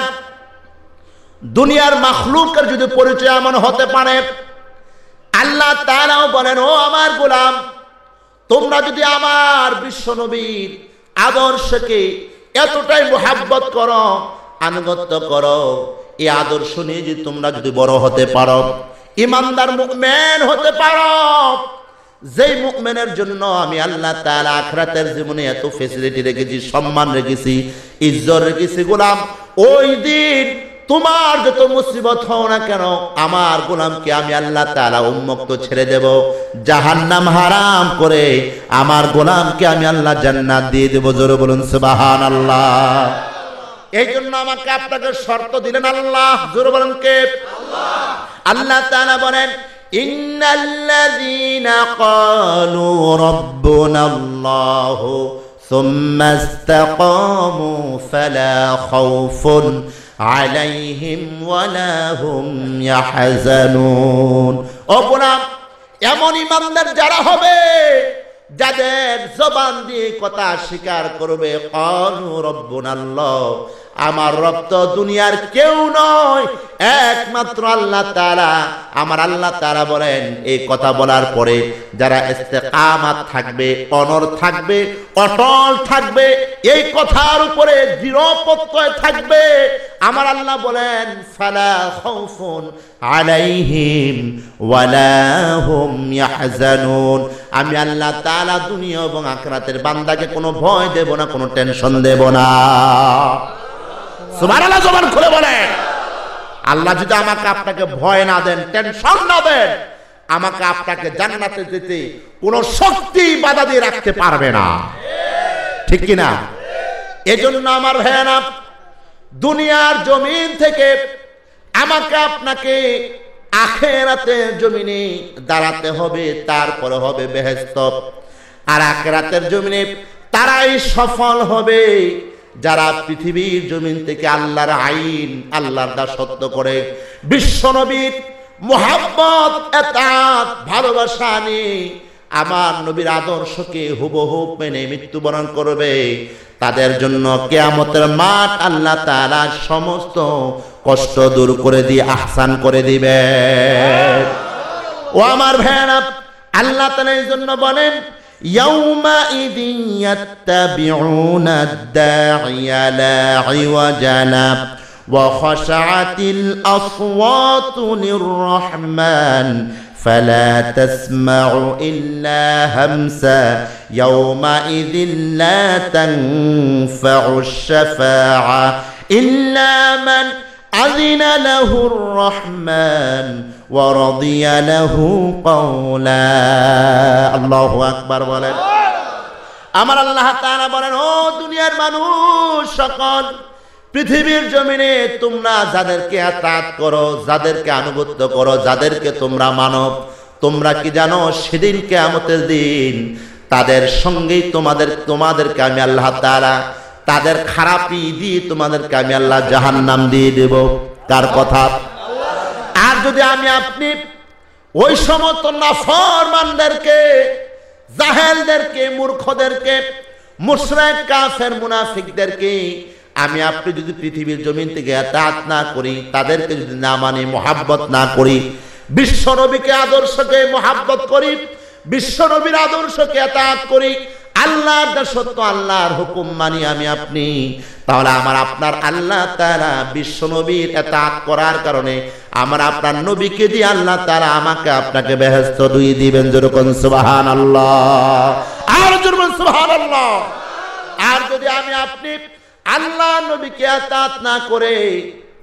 B: দুনিয়ার মাখলুকের যদি পরিচয় এমন হতে পারে, আল্লাহ তাআলাও বলেন, ও আমার গোলাম, তোমরা যদি আমার বিশ্ব নবীর আদর্শকে এতটাই মুহাব্বত করো, আনুগত্য করো, এই আদর্শ নিয়ে যদি তোমরা যদি বড় হতে পারো, ইমানদার মুমিন হতে পারো, যেই মুমিনের জন্য আমি আল্লাহ তাআলা আখিরাতের জীবনে এত ফ্যাসিলিটি রেখেছি, সম্মান রেখেছি, ইজ্জত রেখেছি, গোলাম, ওই দিন তোমার যত মুসিবত হও না কেন, আমার গোলামকে আমি আল্লাহ তাআলা উন্মুক্ত ছেড়ে দেব, জাহান্নাম হারাম করে আমার গোলামকে আমি আল্লাহ জান্নাত দিয়ে দেব। জোরে বলুন সুবহানাল্লাহ। এই জন্য আমাকে আপনাকে শর্ত দিলেন আল্লাহ। জোরে বলেন কে? আল্লাহ। আল্লাহ তাআলা বলেন, ইন্নাল্লাযীনা ক্বালু রাব্বুনাল্লাহু সুম্মা ইসতাকামু ফালা খাউফুন আলাইহিম ওয়ালা হুম ইয়াহজানুন। ও গোলাম, এমন ইমানদার যারা হবে যাদের জবান দিয়ে কথা স্বীকার করবে ক্বালু রাব্বুনাল্লাহ, আমার রব তো দুনিয়ার কেউ নয়, একমাত্র আল্লাহ তাআলা। আমার আল্লাহ তাআলা বলেন, এই কথা বলার পরে যারা ইস্তেকামাত থাকবে, অনড় থাকবে, অটল থাকবে, এই কথার উপরে দৃঢ় প্রত্যয় থাকবে, আমার আল্লাহ বলেন ফালা খাউফুন আলাইহিম ওয়ালা হুম ইয়াহজানুন। আমি আল্লাহ তাআলা দুনিয়া এবং আখিরাতের বান্দাকে কোনো ভয় দেব না, কোনো টেনশন দেব না। সুবহানাল্লাহ, জবান খুলে বলেন। আল্লাহ যদি আমাকে আপনাকে ভয় না দেন, টেনশন না দেন, আমাকে আপনাকে জান্নাতে যেতে কোনো শক্তি বাধা দিয়ে রাখতে পারবে না, ঠিক কি না? এজন্য আমার ভাইয়েরা, দুনিয়ার জমিন থেকে আমাকে আপনাকে আখিরাতের জমিনে দাঁড়াতে হবে, তারপরে হবে বেহেশত। আর আখিরাতের জমিনে তারাই সফল হবে যারা পৃথিবীর জমিন থেকে আল্লাহর আইন, আল্লাহর দাসত্ব করে, বিশ্বনবীর মুহাব্বত, এতাত, ভালোবাসা নিয়ে আমার নবীর আদর্শকে হুবহু মেনে মৃত্যুবরণ করবে। তাদের জন্য কিয়ামতের মাঠ আল্লাহ তাআলা সমস্ত কষ্ট দূর করে দিয়ে আহসান করে দিবে। ও আমার ভাইরা, আল্লাহ তাআলা এই জন্য বলেন يومئذ يتبعون الداعي لا عوج له وخشعت الأصوات للرحمن فلا تسمع إلا همسا يومئذ لا تنفع الشفاعة إلا من أذن له الرحمن ورضي له قولا। الله أكبر বলেন। আমার আল্লাহ তাআলা বলেন, ও দুনিয়ার মানুষ সকল, পৃথিবীর জমিনে তোমরা যাদেরকে আতাত করো, যাদেরকে আনুগত্য করো, যাদেরকে তোমরা মানো, তোমরা কি জানো সেদিন কিয়ামতের দিন তাদের সঙ্গেই তোমাদেরকে আমি আল্লাহ তাআলা তাদের খারাপি দিয়ে তোমাদেরকে আমি আল্লাহ জাহান্নাম দিয়ে দেব। কার কথা? আর যদি আমি আপনি ওই সমস্ত নাফরমানদেরকে, জাহেলদেরকে, মূর্খদেরকে, মুশরিক, কাফের, মুনাফিকদেরকে আমি আপনি যদি পৃথিবীর জমিন থেকে আতাত না করি, তাদেরকে যদি না মানি, মুহাব্বত না করি, বিশ্বনবীকে আদর্শকে মুহাব্বত করি, বিশ্বনবীর আদর্শকে আতাত করি, আল্লাহর দাসত্ব, আল্লাহর হুকুম মানি আমি আপনি, তাহলে আমার আপনার আল্লাহ তাআলা বিশ্বনবীর আতাত করার কারণে আমার আপনার নবীকে দিয়ে আল্লাহ তাআলা আমাকে আপনাকে বেহেশত দিয়ে দিবেন। যেরকম সুবহানাল্লাহ, আর যেরকম সুবহানাল্লাহ। আর যদি আমি আপনি আল্লাহ নবীকে আতাত না করে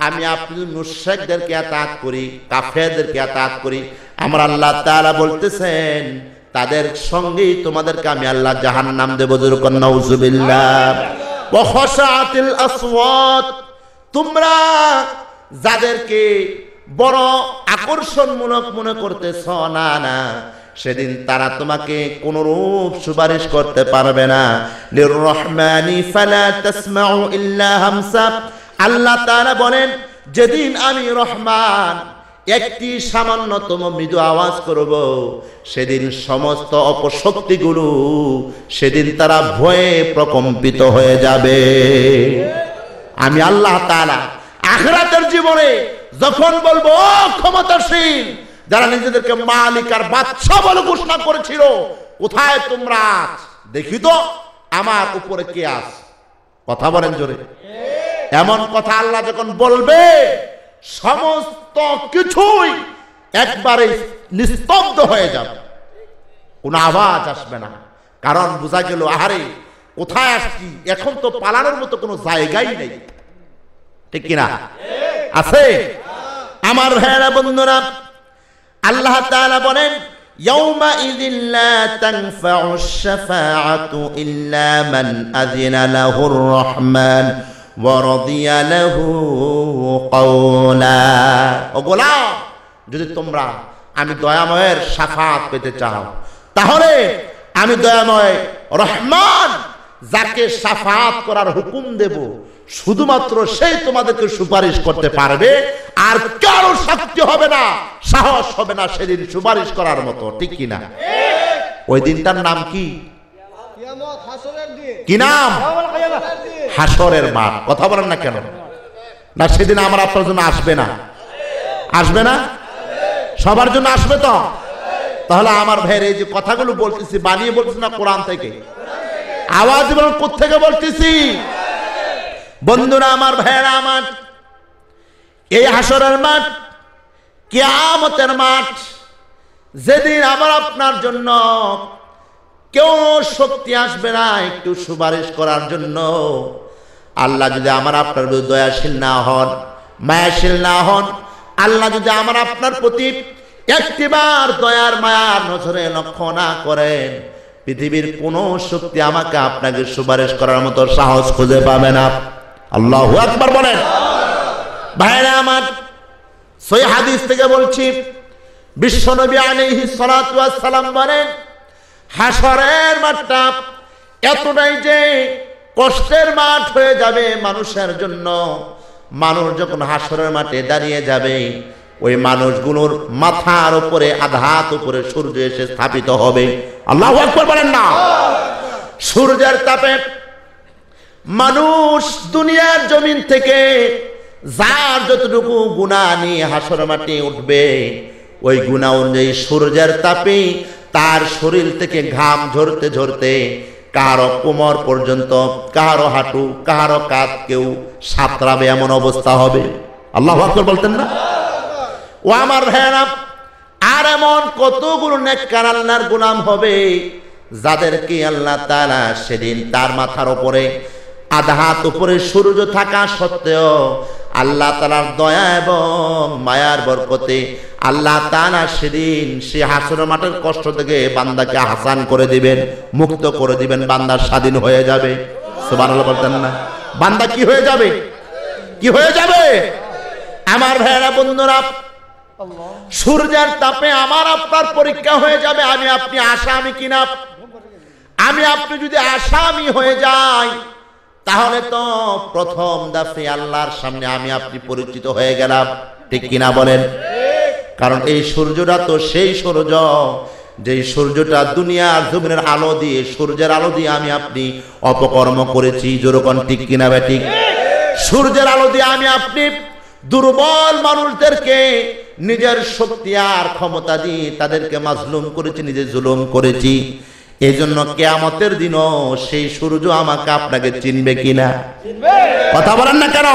B: আমি আপনি মুশরিকদেরকে আতাত করি, কাফেরদেরকে আতাত করি, আমার আল্লাহ তাআলা বলতেছেন তাদের সঙ্গেই তোমাদেরকে আমি আল্লাহ জাহান্নাম দেব। যেরকম নাউজুবিল্লাহ। ওয়া খাশাআতিল আসওয়াত, তোমরা যাদেরকে বড় আকর্ষণমূলক মনে করতেছ, না না, সেদিন তারা তোমাকে কোন রূপ সুপারিশ করতে পারবে না। লির রহমানি ফালা তাসমাউ ইল্লা হামসা, আল্লাহ তাআলা বলেন যেদিন আমি রহমান একটি সামান্যতম মৃদু আওয়াজ করব, সেদিন সমস্ত অপশক্তিগুলো সেদিন তারা ভয়ে প্রকম্পিত হয়ে যাবে। আমি আল্লাহ তাআলা আখিরাতের জীবনে যখন বলবো, ও ক্ষমতাশীল যারা নিজেদেরকে মালিক আর বাদশা বলে ঘোষণা করেছিল, কোথায় তোমরা? দেখি তো আমার উপরে কে আছে? কথা বলেন জোরে। এমন কথা আল্লাহ যখন বলবে, সমস্ত কিছুই একবারে নিস্তব্ধ হয়ে যাবে, কোনো আওয়াজ আসবে না। কারণ বোঝা গেল, আহারে কোথায় আসছি, এখন তো পালানোর মতো কোনো জায়গাই নেই, ঠিক কিনা? আছে? আমার ভাইরা বন্ধুরা, আল্লাহ তাআলা বলেন ইয়াউমাইযিন লা তানফাউশ শাফাআতু ইল্লা মান আযিনা লাহুর রহমান ওয়া রাদিয়া লাহু কওলা। ও গোলাম, যদি তোমরা আমি দয়াময়ের শাফাআত পেতে চাও, তাহলে আমি দয়াময় রহমান যাকে শাফাআত করার হুকুম দেব শুধুমাত্র সেই তোমাদেরকে সুপারিশ করতে পারবে, আর কারো শক্তি হবে না, সাহস হবে না সেদিন সুপারিশ করার মতো, ঠিক কিনা? ওই দিনটার নাম কি? কি নাম? হাসরের মাঠ। কথা বলেন না কেন? না সেদিন আমার আপনার জন্য আসবে না? আসবে না? সবার জন্য আসবে তো? তাহলে আমার ভাইয়ের এই যে কথাগুলো বলতেছি, বানিয়ে বলতেছি না কোরআন থেকে? আওয়াজ বলুন, কোত্থেকে বলতেছি? বন্ধুরা আমার, ভাইয়েরা আমার, এই হাসরের মাঠ কিয়ামতের মাঠ, যেদিন আমার আপনার জন্য কেউ শক্তি আসবে না একটু সুপারিশ করার জন্য। আল্লাহ যদি আমার আপনার দয়াশীল না হন, মায়াশীল না হন, আল্লাহ যদি আমার আপনার প্রতি একটিবার দয়ার মায়ার নজরে লক্ষ্য না করেন, পৃথিবীর কোনো শক্তি আমাকে আপনাকে সুপারিশ করার মতো সাহস খুঁজে পাবে না। আল্লাহু আকবার বলেন। ভাইরা আমার, সহিহ হাদিস থেকে বলছি, বিশ্বনবী আলাইহিস সালাতু ওয়াস সালাম বলেন, হাসরের মাঠটা এতটাই যে কষ্টের মাঠ হয়ে যাবে মানুষের জন্য। মানুষ যখন হাসরের মাঠে দাঁড়িয়ে যাবে, ওই মানুষগুলোর মাথার উপরে আধাত উপরে সূর্য এসে স্থাপিত হবে। আল্লাহু আকবার বলেন না। সূর্যের তাপে মানুষ দুনিয়ার জমিন থেকে যার যতটুকু গুনাহ নিয়ে হাসরের মাঠে উঠবে, ওই গুনাহ অনুযায়ী সূর্যের তাপে তার শরীর থেকে ঘাম ঝরতে ঝরতে কারো কোমর পর্যন্ত, কারো হাঁটু, কারো কাঁধ, কেউ সাঁতরাবে এমন অবস্থা হবে। আল্লাহু আকবার বলতেন না? ও আমার ভাইরা, আর এমন কতগুলো নেককার আল্লাহর গোলাম হবে যাদেরকে আল্লাহ তাআলা সেদিন তার মাথার উপরে আধা হাত উপরে সূর্য থাকা সত্ত্বেও আল্লাহ তাআলার দয়া এবং মায়ার বরকতে আল্লাহ তাআলা সেদিন সে হাসরের মাঠের কষ্ট থেকে বান্দাকে হাসান করে দিবেন, মুক্ত করে দিবেন, বান্দা স্বাধীন হয়ে যাবে। সুবহানাল্লাহ বলতেন না? বান্দা কি হয়ে যাবে? কি হয়ে যাবে? আমার ভাইয়েরা, বন্ধুরা, সূর্যের তাপে আমার আপনার পরীক্ষা হয়ে যাবে, আমি আপনি আসামি কিনা। আমি আপনি যদি আসামি হয়ে যাই, তাহলে তো প্রথম দফে আল্লাহর সামনে আমি আপনি পরিচিত হয়ে গেলাম, ঠিক কিনা বলেন? কারণ এই সূর্যটা তো সেই সূর্য, যে সূর্যটা দুনিয়ার জমিনের আলো দিয়ে, সূর্যের আলো দিয়ে আমি আপনি অপকর্ম করেছি। যেরকম ঠিক কিনা বে ঠিক? সূর্যের আলো দিয়ে আমি আপনি দুর্বল মানুষদেরকে নিজের শক্তি আর ক্ষমতা দিয়ে তাদেরকে মাজলুম করেছি, নিজে জুলুম করেছি। এই জন্য কিয়ামতের দিনও সেই সূর্য আমাকে আপনাকে চিনবে কিনা? কথা বলেন না কেন?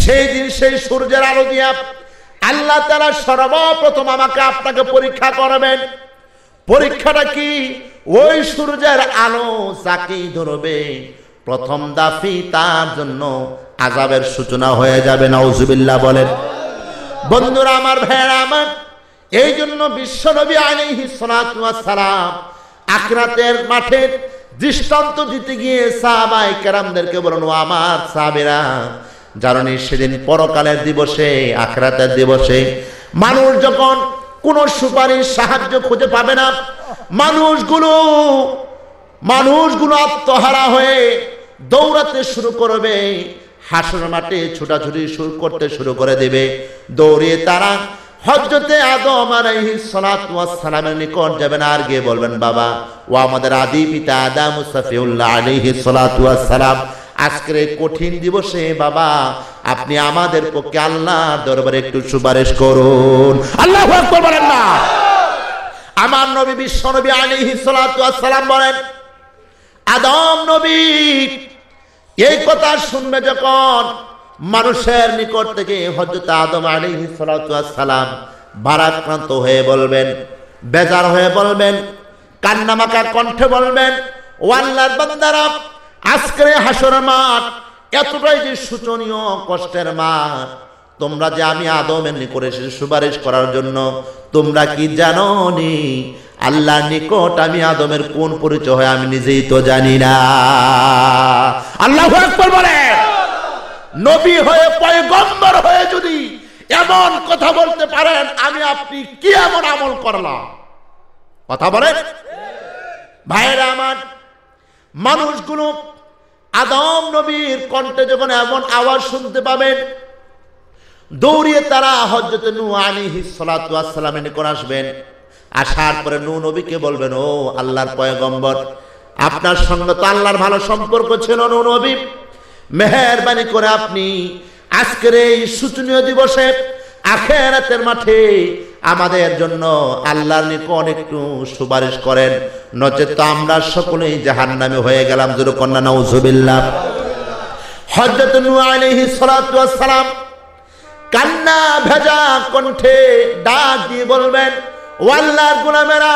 B: সেই দিন সেই সূর্যের আলো দিয়ে আল্লাহ তাআলা সর্বপ্রথম আমাকে আপনাকে পরীক্ষা করবেন। পরীক্ষাটা কি? ওই সূর্যের আলো যাকেই ধরবে প্রথম দাফি তার জন্য আযাবের সূচনা হয়ে যাবে। নাউজুবিল্লাহ বলেন। বন্ধুরা আমার, ভাইয়েরা আমার, এই জন্য বিশ্বনবী আলাইহিস সালাতু ওয়াস সালাম আখিরাতের মাঠে দৃষ্টান্ত দিতে গিয়ে সাহাবায়ে কেরামদেরকে বলেন, ও আমার সাহাবীরা, জানেন সেদিন পরকালের দিবসে, আখিরাতের দিবসে মানুষ যখন কোনো সুপারিশ সাহায্য খুঁজে পাবে না, মানুষগুলো আত্মহারা হয়ে দৌড়াতে শুরু করবে, হাসরের মাঠে ছোটাছুটি করতে শুরু করে দেবে। দৌড়িয়ে তারা হযরতে আদম আলাইহিস সালাতু ওয়াস সালামের নিকট যাবেন, আর গিয়ে বলবেন, বাবা, ও আমাদের আদি পিতা আদম সফিউল্লাহ আলাইহিস সালাতু ওয়াস সালাম, আজকের এই কঠিন দিবসে বাবা আপনি আমাদের পক্ষে আল্লাহর দরবারে একটু সুপারিশ করুন। আল্লাহু আকবার বলেন না। আমার নবী বিশ্বনবী আলাইহিস সালাতু ওয়াস সালাম বলেন, আদম নবী এই কথা শুনবে যখন, মানুষের নিকট থেকে হযরত আদম আলাইহিস সালাতু ওয়াস সালাম ভারাক্রান্ত হয়ে বলবেন, বেজার হয়ে বলবেন, কান্নামাখা কণ্ঠে বলবেন, ও আল্লাহর বান্দারা, আজকের হাসরের মাঠ এতটাই যে শোচনীয় কষ্টের মাঠ, তোমরা যে আমি আদমের নিকট এসে সুপারিশ করার জন্য, তোমরা কি জানো নি আল্লাহর নিকট আমি আদমের কোন পরিচয় হয় আমি নিজেই তো জানি না। আল্লাহু আকবার বলেন। নবী হয়ে, পয়গম্বর হয়ে যদি এমন কথা বলতে পারেন, আমি আপনি কি এমন আমল করলাম? কথা বলেন। ভাইরা আমার, মানুষগুলো আদম নবীর কণ্ঠে যখন এমন আওয়াজ শুনতে পাবেন, দৌড়িয়ে তারা হযরত নূহ আলাইহিস সালাতু ওয়াস সালামের নিকট আসবেন। আসার পরে নূহ নবীকে বলবেন, ও আল্লাহর পয়গম্বর, আপনার সঙ্গে তো আল্লাহর ভালো সম্পর্ক ছিল নূহ নবী, মেহেরবানি করে আপনি আজকের এই শোচনীয় দিবসে আখিরাতের মাঠে আমাদের জন্য আল্লাহর নিকট একটু সুপারিশ করেন, নচেত আমরা সকলেই জাহান্নামে হয়ে গেলাম। জোরে কন্যা নাউজুবিল্লাহ। হযরত নূহ আলাইহিস সালাতু ওয়াস সালাম কান্না ভেজা কণ্ঠে ডাক দিয়ে বলবেন, ও আল্লাহর গোলামেরা,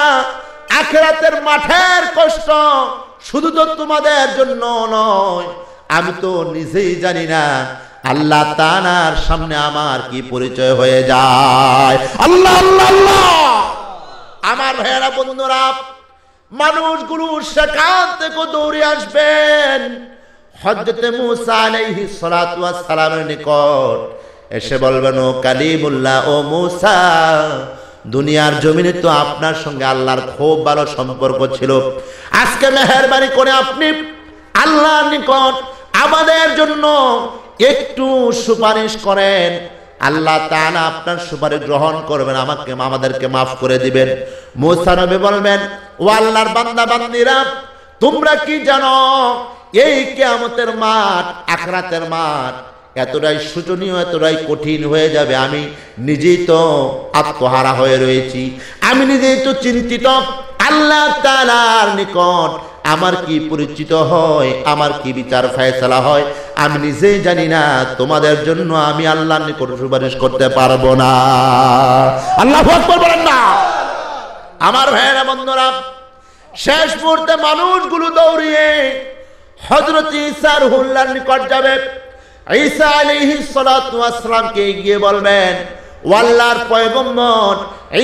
B: আখিরাতের মাঠের কষ্ট শুধু তো তোমাদের জন্য নয়, আমি তো নিজেই জানি না আল্লাহ তাআলার সামনে আমার কি পরিচয় হয়ে যায়। আল্লাহ আল্লাহ আল্লাহ। আমার ভাইয়েরা, বন্ধুরা, মানুষগুলো সেখান থেকে দৌড়ে আসবেন হযরত মূসা আলাইহিস সালাতু ওয়াস সালামের নিকট, এসে বলবেন, ও কালিমুল্লাহ, ও মূসা, দুনিয়ার জমিনে তো আপনার সঙ্গে আল্লাহর খুব ভালো সম্পর্ক ছিল, আজকে মেহেরবানি করে আপনি আল্লাহর নিকট আমাদের জন্য একটু সুপারিশ করেন, আল্লাহ তাআলা আপনার সুপারিশ গ্রহণ করবেন, আমাদেরকে মাফ করে দিবেন। মূসা নবী বলবেন, ও আল্লাহর বান্দা বান্দীরা, তোমরা কি জানো এই কিয়ামতের মাঠ, আখিরাতের মাঠ এতটাই শোচনীয়, এতটাই কঠিন হয়ে যাবে, আমি নিজেই তো আত্মহারা হয়ে রয়েছি, আমি নিজেই তো চিন্তিত, আল্লাহ তাআলার নিকট আমার কি পরিচিত হয়, আমার কি বিচার ফয়সালা হয়, আমি নিজেই জানি না, তোমাদের জন্য আমি আল্লাহর নিকট সুপারিশ করতে পারবো না। আল্লাহু আকবার বলেন না। আমার ভাইয়েরা, বন্ধুরা, শেষ মুহূর্তে মানুষগুলো দৌড়িয়ে হযরত ঈসা রুহুল্লাহর নিকট যাবে। ঈসা আলাইহিস সালাতু ওয়াস সালামকে গিয়ে বলবেন, ও আল্লাহর পয়গম্বর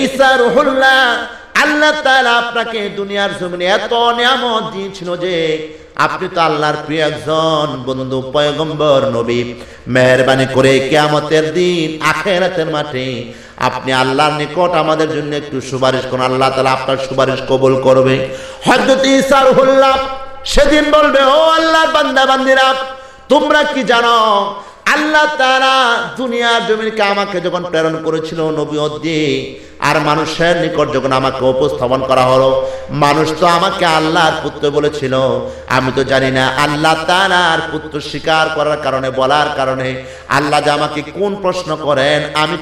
B: ঈসা রুহুল্লাহ, আল্লাহ তাআলা আপনাকে দুনিয়ার জমিনে এত নিয়ামত দিয়েছিল যে আপনি তো আল্লাহর প্রিয় একজন বন্ধু, পয়গম্বর, নবী, মেহেরবানি করে কিয়ামতের দিন আখিরাতের মাঠে আপনি আল্লাহর নিকট আমাদের জন্য একটু সুপারিশ করুন, আল্লাহ তাআলা আপনার সুপারিশ কবুল করবে। হযরত ঈসা রুহুল্লাহ সেদিন বলবে, ও আল্লাহর বান্দা বান্দীরা, তোমরা কি জানো আল্লাহ তাআলা দুনিয়ার জমিনকে আমাকে যখন প্রেরণ করেছিল নবুয়ত দিয়ে, আর মানুষের নিকট যখন আমাকে উপস্থাপন করা হলো, মানুষ তো আমাকে আল্লাহর পুত্র বলেছিল, আমি তো জানি না আল্লাহ তাআলার পুত্র স্বীকার করার কারণে, বলার কারণে আল্লাহ যে আমাকে কোন প্রশ্ন করেন আমি